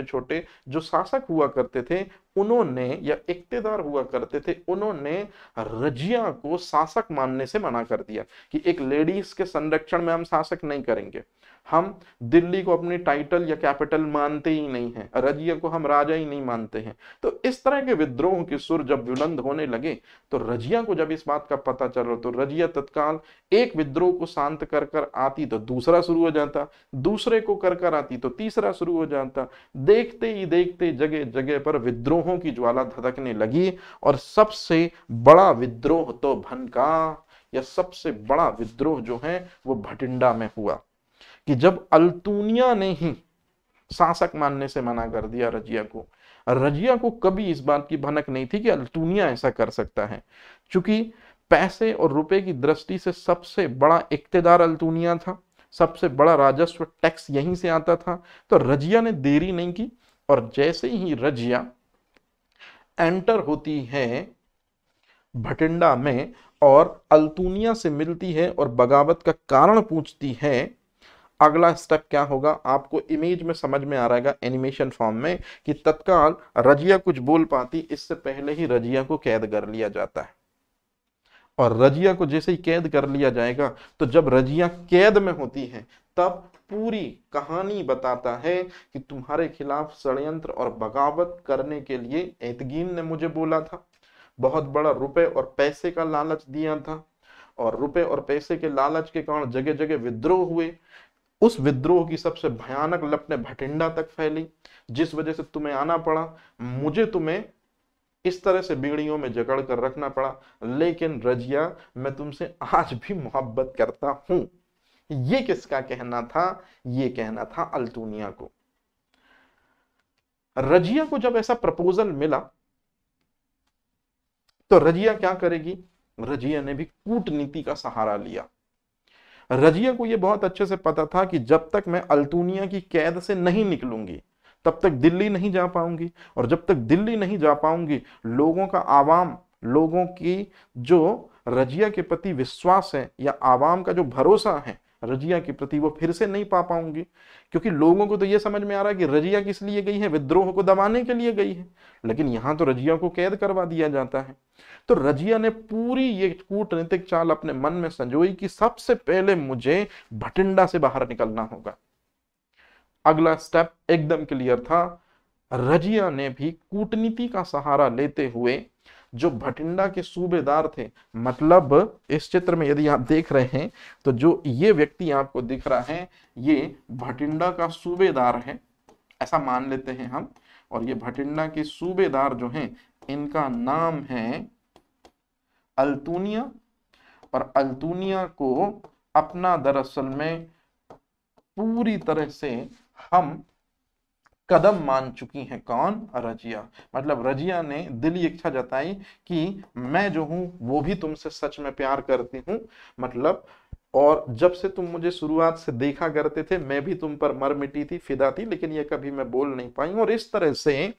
छोटे जो शासक हुआ करते थे उन्होंने या इक्तेदार हुआ करते थे उन्होंने रजिया को शासक मानने से मना कर दिया कि एक लेडीज के संरक्षण में हम शासक नहीं करेंगे, हम दिल्ली को अपनी टाइटल या कैपिटल मानते ही नहीं हैं, रजिया को हम राजा ही नहीं मानते हैं। तो इस तरह के विद्रोह के सुर जब बुलंद होने लगे तो रजिया को जब इस बात का पता चला तो रजिया तत्काल एक विद्रोह को शांत कर कर आती तो दूसरा शुरू हो जाता, दूसरे को कर कर आती तो तीसरा शुरू हो जाता। देखते ही देखते जगह जगह पर विद्रोहों की ज्वाला धधकने लगी और सबसे बड़ा विद्रोह तो भनका या सबसे बड़ा विद्रोह जो है वो भटिंडा में हुआ कि जब अल्तुनिया ने ही शासक मानने से मना कर दिया रजिया को कभी इस बात की भनक नहीं थी कि अल्तुनिया ऐसा कर सकता है। चूंकि पैसे और रुपए की दृष्टि से सबसे बड़ा इक्तेदार अल्तुनिया था, सबसे बड़ा राजस्व टैक्स यहीं से आता था, तो रजिया ने देरी नहीं की और जैसे ही रजिया एंटर होती है भटिंडा में और अल्तुनिया से मिलती है और बगावत का कारण पूछती है, अगला स्टेप क्या होगा आपको इमेज में समझ में आ रहेगा एनिमेशन फॉर्म में कि तत्काल रजिया कुछ बोल पाती इससे पहले ही रजिया को कैद कर लिया जाता है। और रजिया को जैसे ही कैद कर लिया जाएगा तो जब रजिया कैद में होती है तब पूरी कहानी बताता है कि तुम्हारे खिलाफ षड्यंत्र और बगावत करने के लिए ऐतगीन ने मुझे बोला था, बहुत बड़ा रुपए और पैसे का लालच दिया था और रुपए और पैसे के लालच के कारण जगह जगह विद्रोह हुए। उस विद्रोह की सबसे भयानक लपटें भटिंडा तक फैली जिस वजह से तुम्हें आना पड़ा, मुझे तुम्हें इस तरह से बीड़ियों में जकड़ कर रखना पड़ा, लेकिन रजिया मैं तुमसे आज भी मोहब्बत करता हूं। ये किसका कहना था? ये कहना था अल्तुनिया को। रजिया को जब ऐसा प्रपोजल मिला तो रजिया क्या करेगी? रजिया ने भी कूटनीति का सहारा लिया। रजिया को यह बहुत अच्छे से पता था कि जब तक मैं अल्तुनिया की कैद से नहीं निकलूंगी तब तक दिल्ली नहीं जा पाऊंगी और जब तक दिल्ली नहीं जा पाऊंगी लोगों का आवाम लोगों की जो रजिया के प्रति विश्वास है या आवाम का जो भरोसा है रजिया के प्रति, वो फिर से नहीं पा पाऊंगी। क्योंकि लोगों को तो ये समझ में आ रहा है कि रजिया किस लिए गई है, विद्रोह को दबाने के लिए गई है, लेकिन यहां तो रजिया को कैद करवा दिया जाता है। तो रजिया ने पूरी ये कूटनीतिक चाल अपने मन में संजोई कि सबसे पहले मुझे भटिंडा से बाहर निकलना होगा। अगला स्टेप एकदम क्लियर था। रजिया ने भी कूटनीति का सहारा लेते हुए जो भटिंडा के सूबेदार थे, मतलब इस चित्र में यदि आप देख रहे हैं तो जो ये व्यक्ति आपको दिख रहा है ये भटिंडा का सूबेदार है, ऐसा मान लेते हैं हम। और ये भटिंडा के सूबेदार जो हैं इनका नाम है अल्तुनिया। और अल्तुनिया को अपना दरअसल में पूरी तरह से हम कदम मान चुकी हैं। कौन? रजिया। मतलब रजिया ने दिली इच्छा जताई कि मैं जो हूं वो भी तुमसे सच में प्यार करती हूं, मतलब और जब से तुम मुझे शुरुआत से देखा करते थे मैं भी तुम पर मर मिटी थी, फिदा थी, लेकिन ये कभी मैं बोल नहीं पाई। और इस तरह से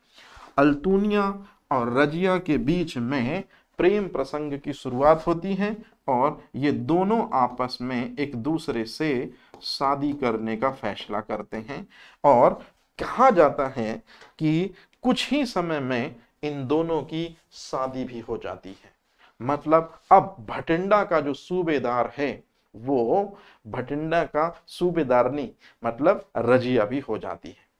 अल्तुनिया और रजिया के बीच में प्रेम प्रसंग की शुरुआत होती है और ये दोनों आपस में एक दूसरे से शादी करने का फैसला करते हैं। और कहा जाता है कि कुछ ही समय में इन दोनों की शादी भी हो जाती है। मतलब अब भटिंडा का जो सूबेदार है वो भटिंडा का सूबेदारनी मतलब रजिया भी हो जाती है।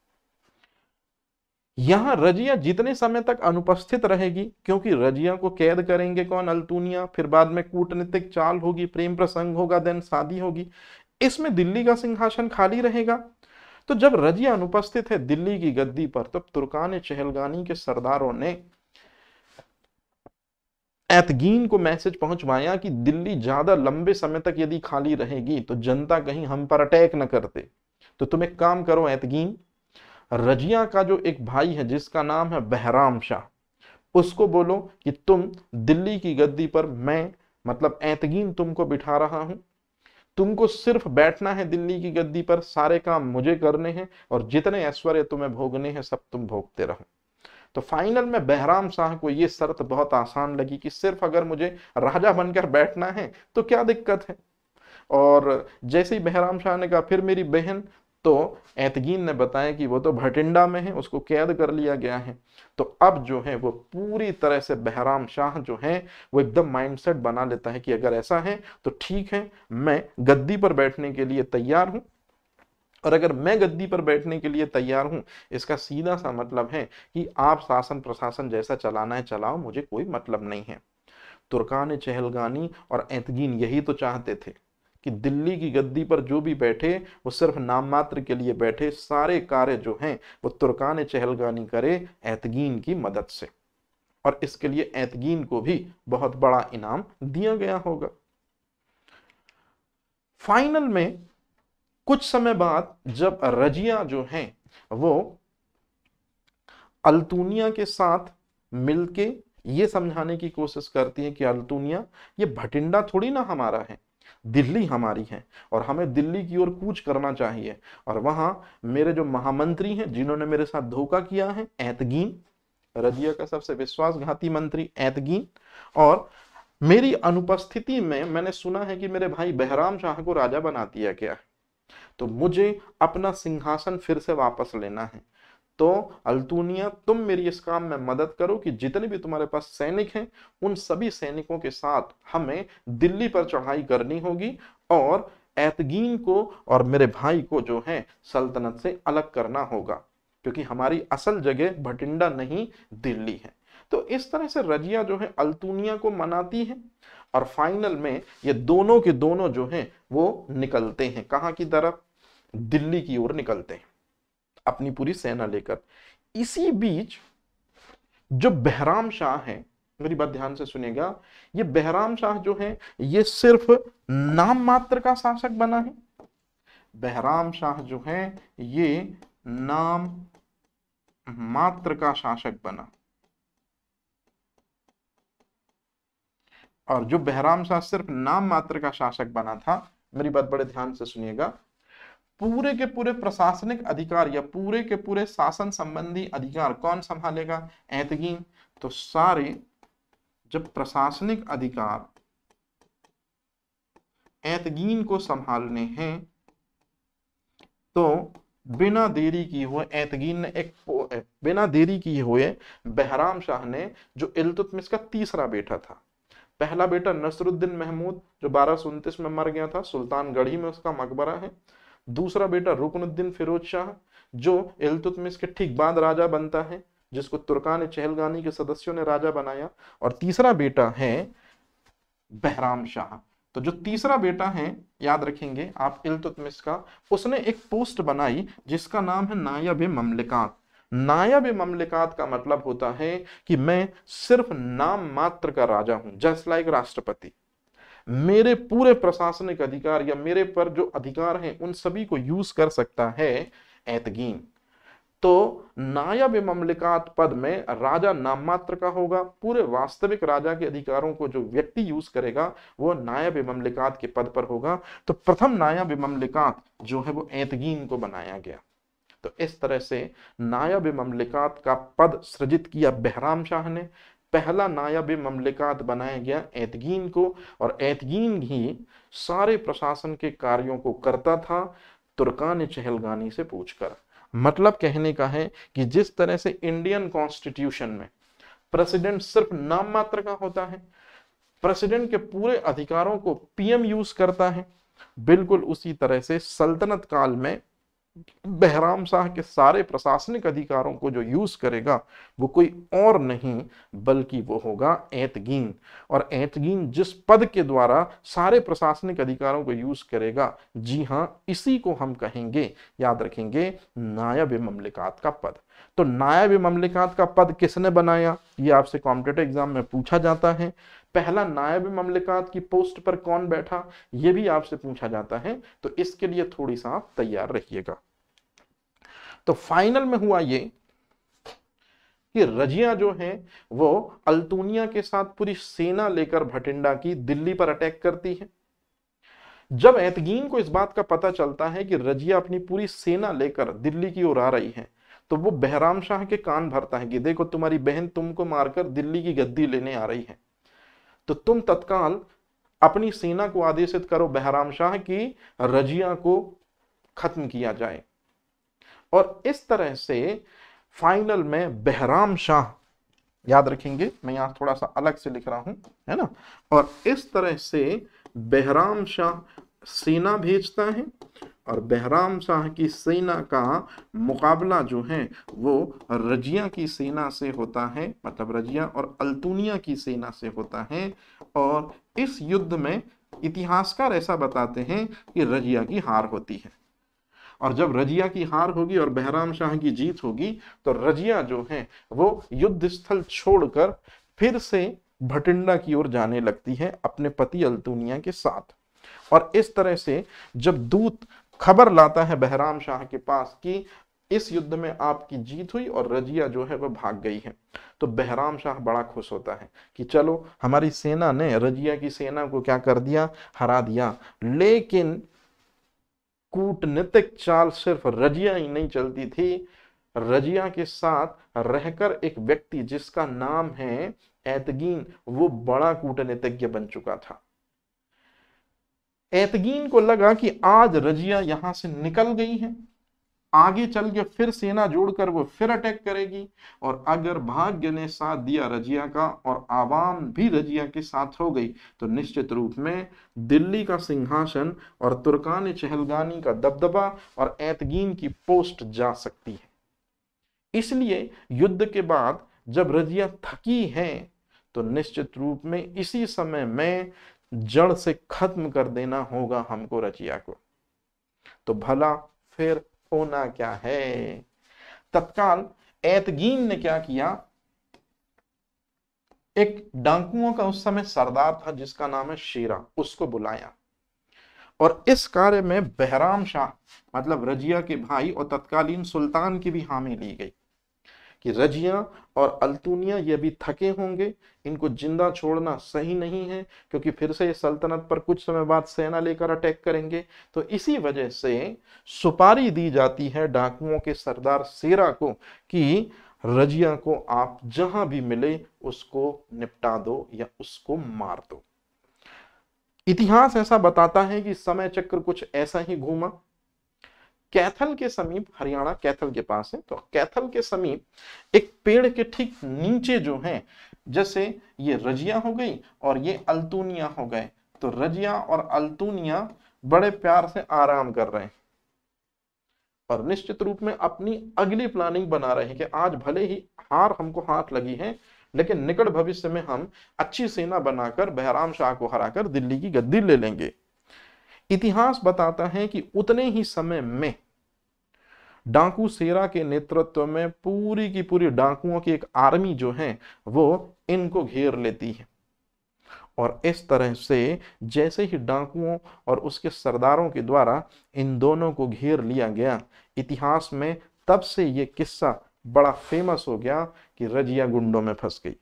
यहां रजिया जितने समय तक अनुपस्थित रहेगी, क्योंकि रजिया को कैद करेंगे कौन? अल्तुनिया, फिर बाद में कूटनीतिक चाल होगी, प्रेम प्रसंग होगा, देन शादी होगी, इसमें दिल्ली का सिंहासन खाली रहेगा। तो जब रजिया अनुपस्थित है दिल्ली की गद्दी पर, तब तुर्कान चहलगानी के सरदारों ने एतगीन को मैसेज पहुंचवाया कि दिल्ली ज्यादा लंबे समय तक यदि खाली रहेगी तो जनता कहीं हम पर अटैक न करते, तो तुम एक काम करो एतगीन, रजिया का जो एक भाई है जिसका नाम है बहराम शाह, उसको बोलो कि तुम दिल्ली की गद्दी पर मैं मतलब एतगीन तुमको बिठा रहा हूं, तुमको सिर्फ बैठना है दिल्ली की गद्दी पर, सारे काम मुझे करने हैं और जितने ऐश्वर्य तुम्हें भोगने हैं सब तुम भोगते रहो। तो फाइनल में बहराम शाह को यह शर्त बहुत आसान लगी कि सिर्फ अगर मुझे राजा बनकर बैठना है तो क्या दिक्कत है। और जैसे ही बहराम शाह ने कहा फिर मेरी बहन, तो एतगीन ने बताया कि वो तो भटिंडा में है, उसको कैद कर लिया गया है। तो अब जो है वो पूरी तरह से बहराम शाह जो है वो एकदम माइंडसेट बना लेता है कि अगर ऐसा है तो ठीक है, मैं गद्दी पर बैठने के लिए तैयार हूं। और अगर मैं गद्दी पर बैठने के लिए तैयार हूं, इसका सीधा सा मतलब है कि आप शासन प्रशासन जैसा चलाना है चलाओ, मुझे कोई मतलब नहीं है। तुर्कान चहलगानी और एतगीन यही तो चाहते थे कि दिल्ली की गद्दी पर जो भी बैठे वो सिर्फ नाम मात्र के लिए बैठे, सारे कार्य जो हैं वो तुर्कान चहलगानी करे एतगीन की मदद से, और इसके लिए एतगीन को भी बहुत बड़ा इनाम दिया गया होगा। फाइनल में कुछ समय बाद जब रजिया जो है वो अल्तुनिया के साथ मिलके ये समझाने की कोशिश करती है कि अल्तुनिया, ये भटिंडा थोड़ी ना हमारा है, दिल्ली हमारी है और हमें दिल्ली की ओर कूच करना चाहिए। और वहां मेरे जो महामंत्री हैं जिन्होंने मेरे साथ धोखा किया है, एतगीन, रजिया का सबसे विश्वासघाती मंत्री एतगीन, और मेरी अनुपस्थिति में मैंने सुना है कि मेरे भाई बहराम शाह को राजा बना दिया गया है, तो मुझे अपना सिंहासन फिर से वापस लेना है। तो अल्तुनिया, तुम मेरी इस काम में मदद करो कि जितने भी तुम्हारे पास सैनिक हैं उन सभी सैनिकों के साथ हमें दिल्ली पर चढ़ाई करनी होगी और एतगीन को और मेरे भाई को जो है सल्तनत से अलग करना होगा, क्योंकि हमारी असल जगह भटिंडा नहीं दिल्ली है। तो इस तरह से रजिया जो है अल्तुनिया को मनाती है और फाइनल में ये दोनों के दोनों जो हैं वो निकलते हैं कहां की तरफ? दिल्ली की ओर निकलते हैं अपनी पूरी सेना लेकर। इसी बीच जो बहराम शाह है, मेरी बात ध्यान से सुनिएगा, ये बहराम शाह जो है ये सिर्फ नाम मात्र का शासक बना है। बहराम शाह जो है ये नाम मात्र का शासक बना, और जो बहराम शाह सिर्फ नाम मात्र का शासक बना था, मेरी बात बड़े ध्यान से सुनिएगा, पूरे के पूरे प्रशासनिक अधिकार या पूरे के पूरे शासन संबंधी अधिकार कौन संभालेगा? एतगीन। तो सारे जब प्रशासनिक अधिकार एतगीन को संभालने हैं तो बिना देरी किए हुए एतगीन ने बिना देरी किए हुए बहराम शाह ने, जो इल्तुतमिश का तीसरा बेटा था, पहला बेटा नसरुद्दीन महमूद जो 1229 में मर गया था, सुल्तानगढ़ी में उसका मकबरा है। दूसरा बेटा रुकनुद्दीन फिरोज शाह जो इल्तुतमिश के ठीक बाद राजा बनता है, जिसको तुर्कान चहलगानी के सदस्यों ने राजा बनाया। और तीसरा बेटा है बहराम शाह। तो जो तीसरा बेटा है, याद रखेंगे आप, इल्तुतमिश का, उसने एक पोस्ट बनाई जिसका नाम है नायब ममलिकात। नायब ममलिकात का मतलब होता है कि मैं सिर्फ नाम मात्र का राजा हूं, जस्ट लाइक राष्ट्रपति। मेरे पूरे प्रशासनिक अधिकार या मेरे पर जो अधिकार हैं उन सभी को यूज कर सकता है एतगीन। तो नायब ममलिकात पद में राजा नाम मात्र का होगा, पूरे वास्तविक राजा के अधिकारों को जो व्यक्ति यूज करेगा वो नायब ममलिकात के पद पर होगा। तो प्रथम नायब ममलिकात जो है वो एतगीन को बनाया गया। तो इस तरह से नायब ममलिकात का पद सृजित किया बहराम शाह ने। पहला नायब ममलिकात बनाया गया एतगीन को, और एतगीन ही सारे प्रशासन के कार्यों को करता था तुर्कान चहलगानी से पूछकर। मतलब कहने का है कि जिस तरह से इंडियन कॉन्स्टिट्यूशन में प्रेसिडेंट सिर्फ नाम मात्र का होता है, प्रेसिडेंट के पूरे अधिकारों को पीएम यूज करता है, बिल्कुल उसी तरह से सल्तनत काल में बहराम शाह के सारे प्रशासनिक अधिकारों को जो यूज करेगा वो कोई और नहीं बल्कि वो होगा एतगीन। और एतगीन जिस पद के द्वारा सारे प्रशासनिक अधिकारों को यूज करेगा, जी हाँ, इसी को हम कहेंगे, याद रखेंगे, नायब ममलिकात का पद। तो नायब ममलिकात का पद किसने बनाया, ये आपसे कॉम्पिटिटिव एग्जाम में पूछा जाता है। पहला नायब ममलिकात की पोस्ट पर कौन बैठा, यह भी आपसे पूछा जाता है, तो इसके लिए थोड़ी सा आप तैयार रहिएगा। तो फाइनल में हुआ ये कि रजिया जो है वो अल्तुनिया के साथ पूरी सेना लेकर भटिंडा की दिल्ली पर अटैक करती है। जब एतगीन को इस बात का पता चलता है कि रजिया अपनी पूरी सेना लेकर दिल्ली की ओर आ रही है, तो वो बहराम शाह के कान भरता है कि देखो तुम्हारी बहन तुमको मारकर दिल्ली की गद्दी लेने आ रही है, तो तुम तत्काल अपनी सेना को आदेशित करो बहराम शाह की रजिया को खत्म किया जाए। और इस तरह से फाइनल में बहराम शाह, याद रखेंगे मैं यहां थोड़ा सा अलग से लिख रहा हूं, है ना, और इस तरह से बहराम शाह सेना भेजता है और बहराम शाह की सेना का मुकाबला जो है वो रजिया की सेना से होता है, मतलब रजिया और अल्तुनिया की सेना से होता है। और इस युद्ध में इतिहासकार ऐसा बताते हैं कि रजिया की हार होती है। और जब रजिया की हार होगी और बहराम शाह की जीत होगी तो रजिया जो है वो युद्ध स्थल छोड़कर फिर से भटिंडा की ओर जाने लगती है अपने पति अल्तुनिया के साथ। और इस तरह से जब दूत खबर लाता है बहराम शाह के पास कि इस युद्ध में आपकी जीत हुई और रजिया जो है वह भाग गई है, तो बहराम शाह बड़ा खुश होता है कि चलो हमारी सेना ने रजिया की सेना को क्या कर दिया, हरा दिया। लेकिन कूटनीतिक चाल सिर्फ रजिया ही नहीं चलती थी, रजिया के साथ रहकर एक व्यक्ति जिसका नाम है एतगीन, वो बड़ा कूटनीतिज्ञ बन चुका था। एतगीन को लगा कि आज रजिया यहां से निकल गई है, आगे चल के फिर सेना जोड़कर वो फिर अटैक करेगी, और अगर भाग्य ने साथ दिया रजिया का और आवाम भी रजिया के साथ हो गई तो निश्चित रूप में दिल्ली का सिंहासन और तुर्कान चहलगानी का दबदबा और एतगीन की पोस्ट जा सकती है। इसलिए युद्ध के बाद जब रजिया थकी है तो निश्चित रूप में इसी समय में जड़ से खत्म कर देना होगा हमको रजिया को। तो भला फिर होना क्या है, तत्काल एतगीन ने क्या किया, एक डाकुओं का उस समय सरदार था जिसका नाम है शेरा, उसको बुलाया और इस कार्य में बहराम शाह मतलब रजिया के भाई और तत्कालीन सुल्तान की भी हामी ली गई कि रजिया और अल्तुनिया ये भी थके होंगे, इनको जिंदा छोड़ना सही नहीं है क्योंकि फिर से ये सल्तनत पर कुछ समय बाद सेना लेकर अटैक करेंगे। तो इसी वजह से सुपारी दी जाती है डाकुओं के सरदार शेरा को कि रजिया को आप जहां भी मिले उसको निपटा दो या उसको मार दो। इतिहास ऐसा बताता है कि समय चक्र कुछ ऐसा ही घूमा। कैथल के समीप, हरियाणा कैथल के पास है, तो कैथल के समीप एक पेड़ के ठीक नीचे जो है, जैसे ये रजिया हो गई और ये अल्तुनिया हो गए, तो रजिया और अल्तुनिया बड़े प्यार से आराम कर रहे हैं और निश्चित रूप में अपनी अगली प्लानिंग बना रहे हैं कि आज भले ही हार हमको हाथ लगी है, लेकिन निकट भविष्य में हम अच्छी सेना बनाकर बहराम शाह को हराकर दिल्ली की गद्दी ले लेंगे। इतिहास बताता है कि उतने ही समय में डाकू सेरा के नेतृत्व में पूरी की पूरी डाकुओं की एक आर्मी जो है वो इनको घेर लेती है। और इस तरह से जैसे ही डाकुओं और उसके सरदारों के द्वारा इन दोनों को घेर लिया गया, इतिहास में तब से ये किस्सा बड़ा फेमस हो गया कि रजिया गुंडों में फंस गई।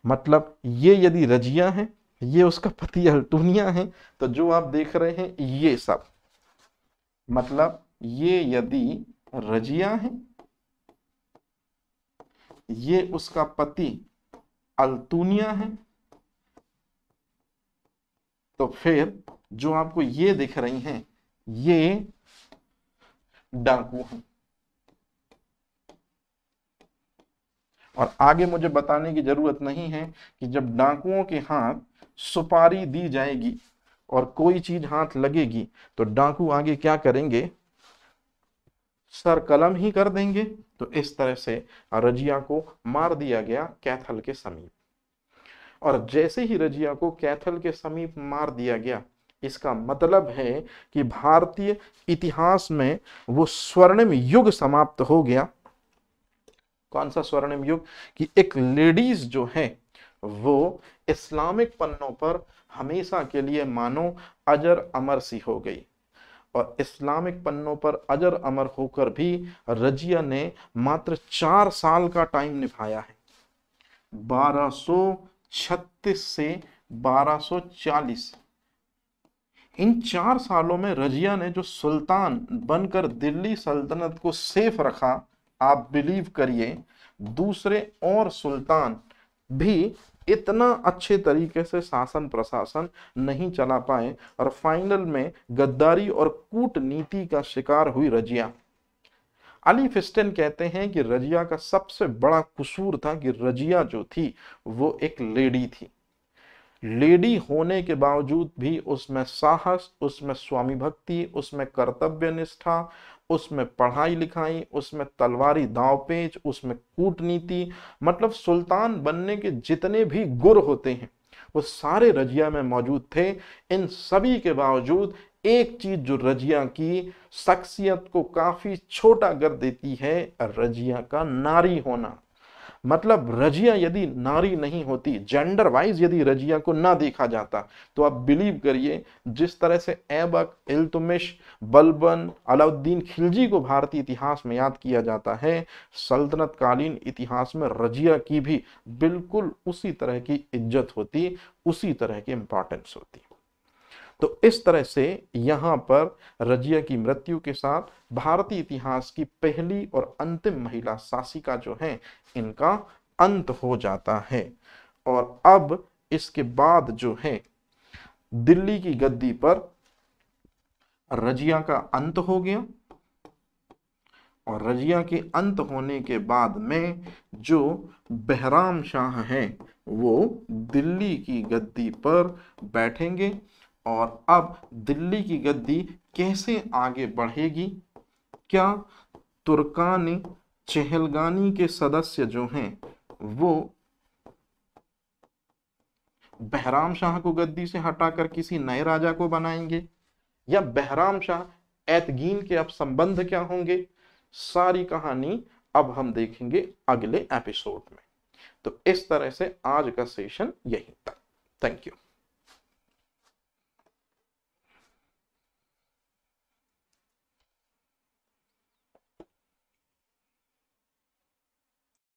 मतलब ये यदि रजिया है, ये उसका पति अल्तुनिया है, तो जो आप देख रहे हैं ये सब, मतलब ये यदि रजिया है, ये उसका पति अल्तुनिया है, तो फिर जो आपको ये दिख रही हैं ये डाकू हैं। और आगे मुझे बताने की जरूरत नहीं है कि जब डाकुओं के हाथ सुपारी दी जाएगी और कोई चीज हाथ लगेगी तो डाकू आगे क्या करेंगे, सर कलम ही कर देंगे। तो इस तरह से रजिया को मार दिया गया कैथल के समीप। और जैसे ही रजिया को कैथल के समीप मार दिया गया, इसका मतलब है कि भारतीय इतिहास में वो स्वर्णिम युग समाप्त हो गया। कौन सा स्वर्णिम युग? कि एक लेडीज जो है वो इस्लामिक पन्नों पर हमेशा के लिए मानो अजर अमर सी हो गई। और इस्लामिक पन्नों पर अजर अमर होकर भी रजिया ने मात्र 4 साल का टाइम निभाया है। 1236 से 1240, इन 4 सालों में रजिया ने जो सुल्तान बनकर दिल्ली सल्तनत को सेफ रखा, आप बिलीव करिए दूसरे और सुल्तान भी इतना अच्छे तरीके से शासन प्रशासन नहीं चला पाए और फाइनल में गद्दारी और कूटनीति का शिकार हुई रजिया। अली फिस्टन कहते हैं कि रजिया का सबसे बड़ा कसूर था कि रजिया जो थी वो एक लेडी थी। लेडी होने के बावजूद भी उसमें साहस, उसमें स्वामी भक्ति, उसमें कर्तव्य निष्ठा, उसमें पढ़ाई लिखाई, उसमें तलवारी दांवपेच, उसमें कूटनीति, मतलब सुल्तान बनने के जितने भी गुर होते हैं वो सारे रजिया में मौजूद थे। इन सभी के बावजूद एक चीज जो रजिया की शख्सियत को काफी छोटा कर देती है, रजिया का नारी होना। मतलब रजिया यदि नारी नहीं होती, जेंडर वाइज यदि रजिया को ना देखा जाता, तो आप बिलीव करिए जिस तरह से ऐबक, इल्तुतमिश, बलबन, अलाउद्दीन खिलजी को भारतीय इतिहास में याद किया जाता है, सल्तनत कालीन इतिहास में रजिया की भी बिल्कुल उसी तरह की इज्जत होती, उसी तरह की इंपॉर्टेंस होती। तो इस तरह से यहां पर रजिया की मृत्यु के साथ भारतीय इतिहास की पहली और अंतिम महिला शासिका जो है इनका अंत हो जाता है। और अब इसके बाद जो है दिल्ली की गद्दी पर रजिया का अंत हो गया। और रजिया के अंत होने के बाद में जो बहराम शाह है वो दिल्ली की गद्दी पर बैठेंगे। और अब दिल्ली की गद्दी कैसे आगे बढ़ेगी? क्या तुर्कानी चहलगानी के सदस्य जो हैं वो बहराम शाह को गद्दी से हटाकर किसी नए राजा को बनाएंगे, या बहराम शाह ऐतगीन के अब संबंध क्या होंगे? सारी कहानी अब हम देखेंगे अगले एपिसोड में। तो इस तरह से आज का सेशन यहीं तक। Thank you.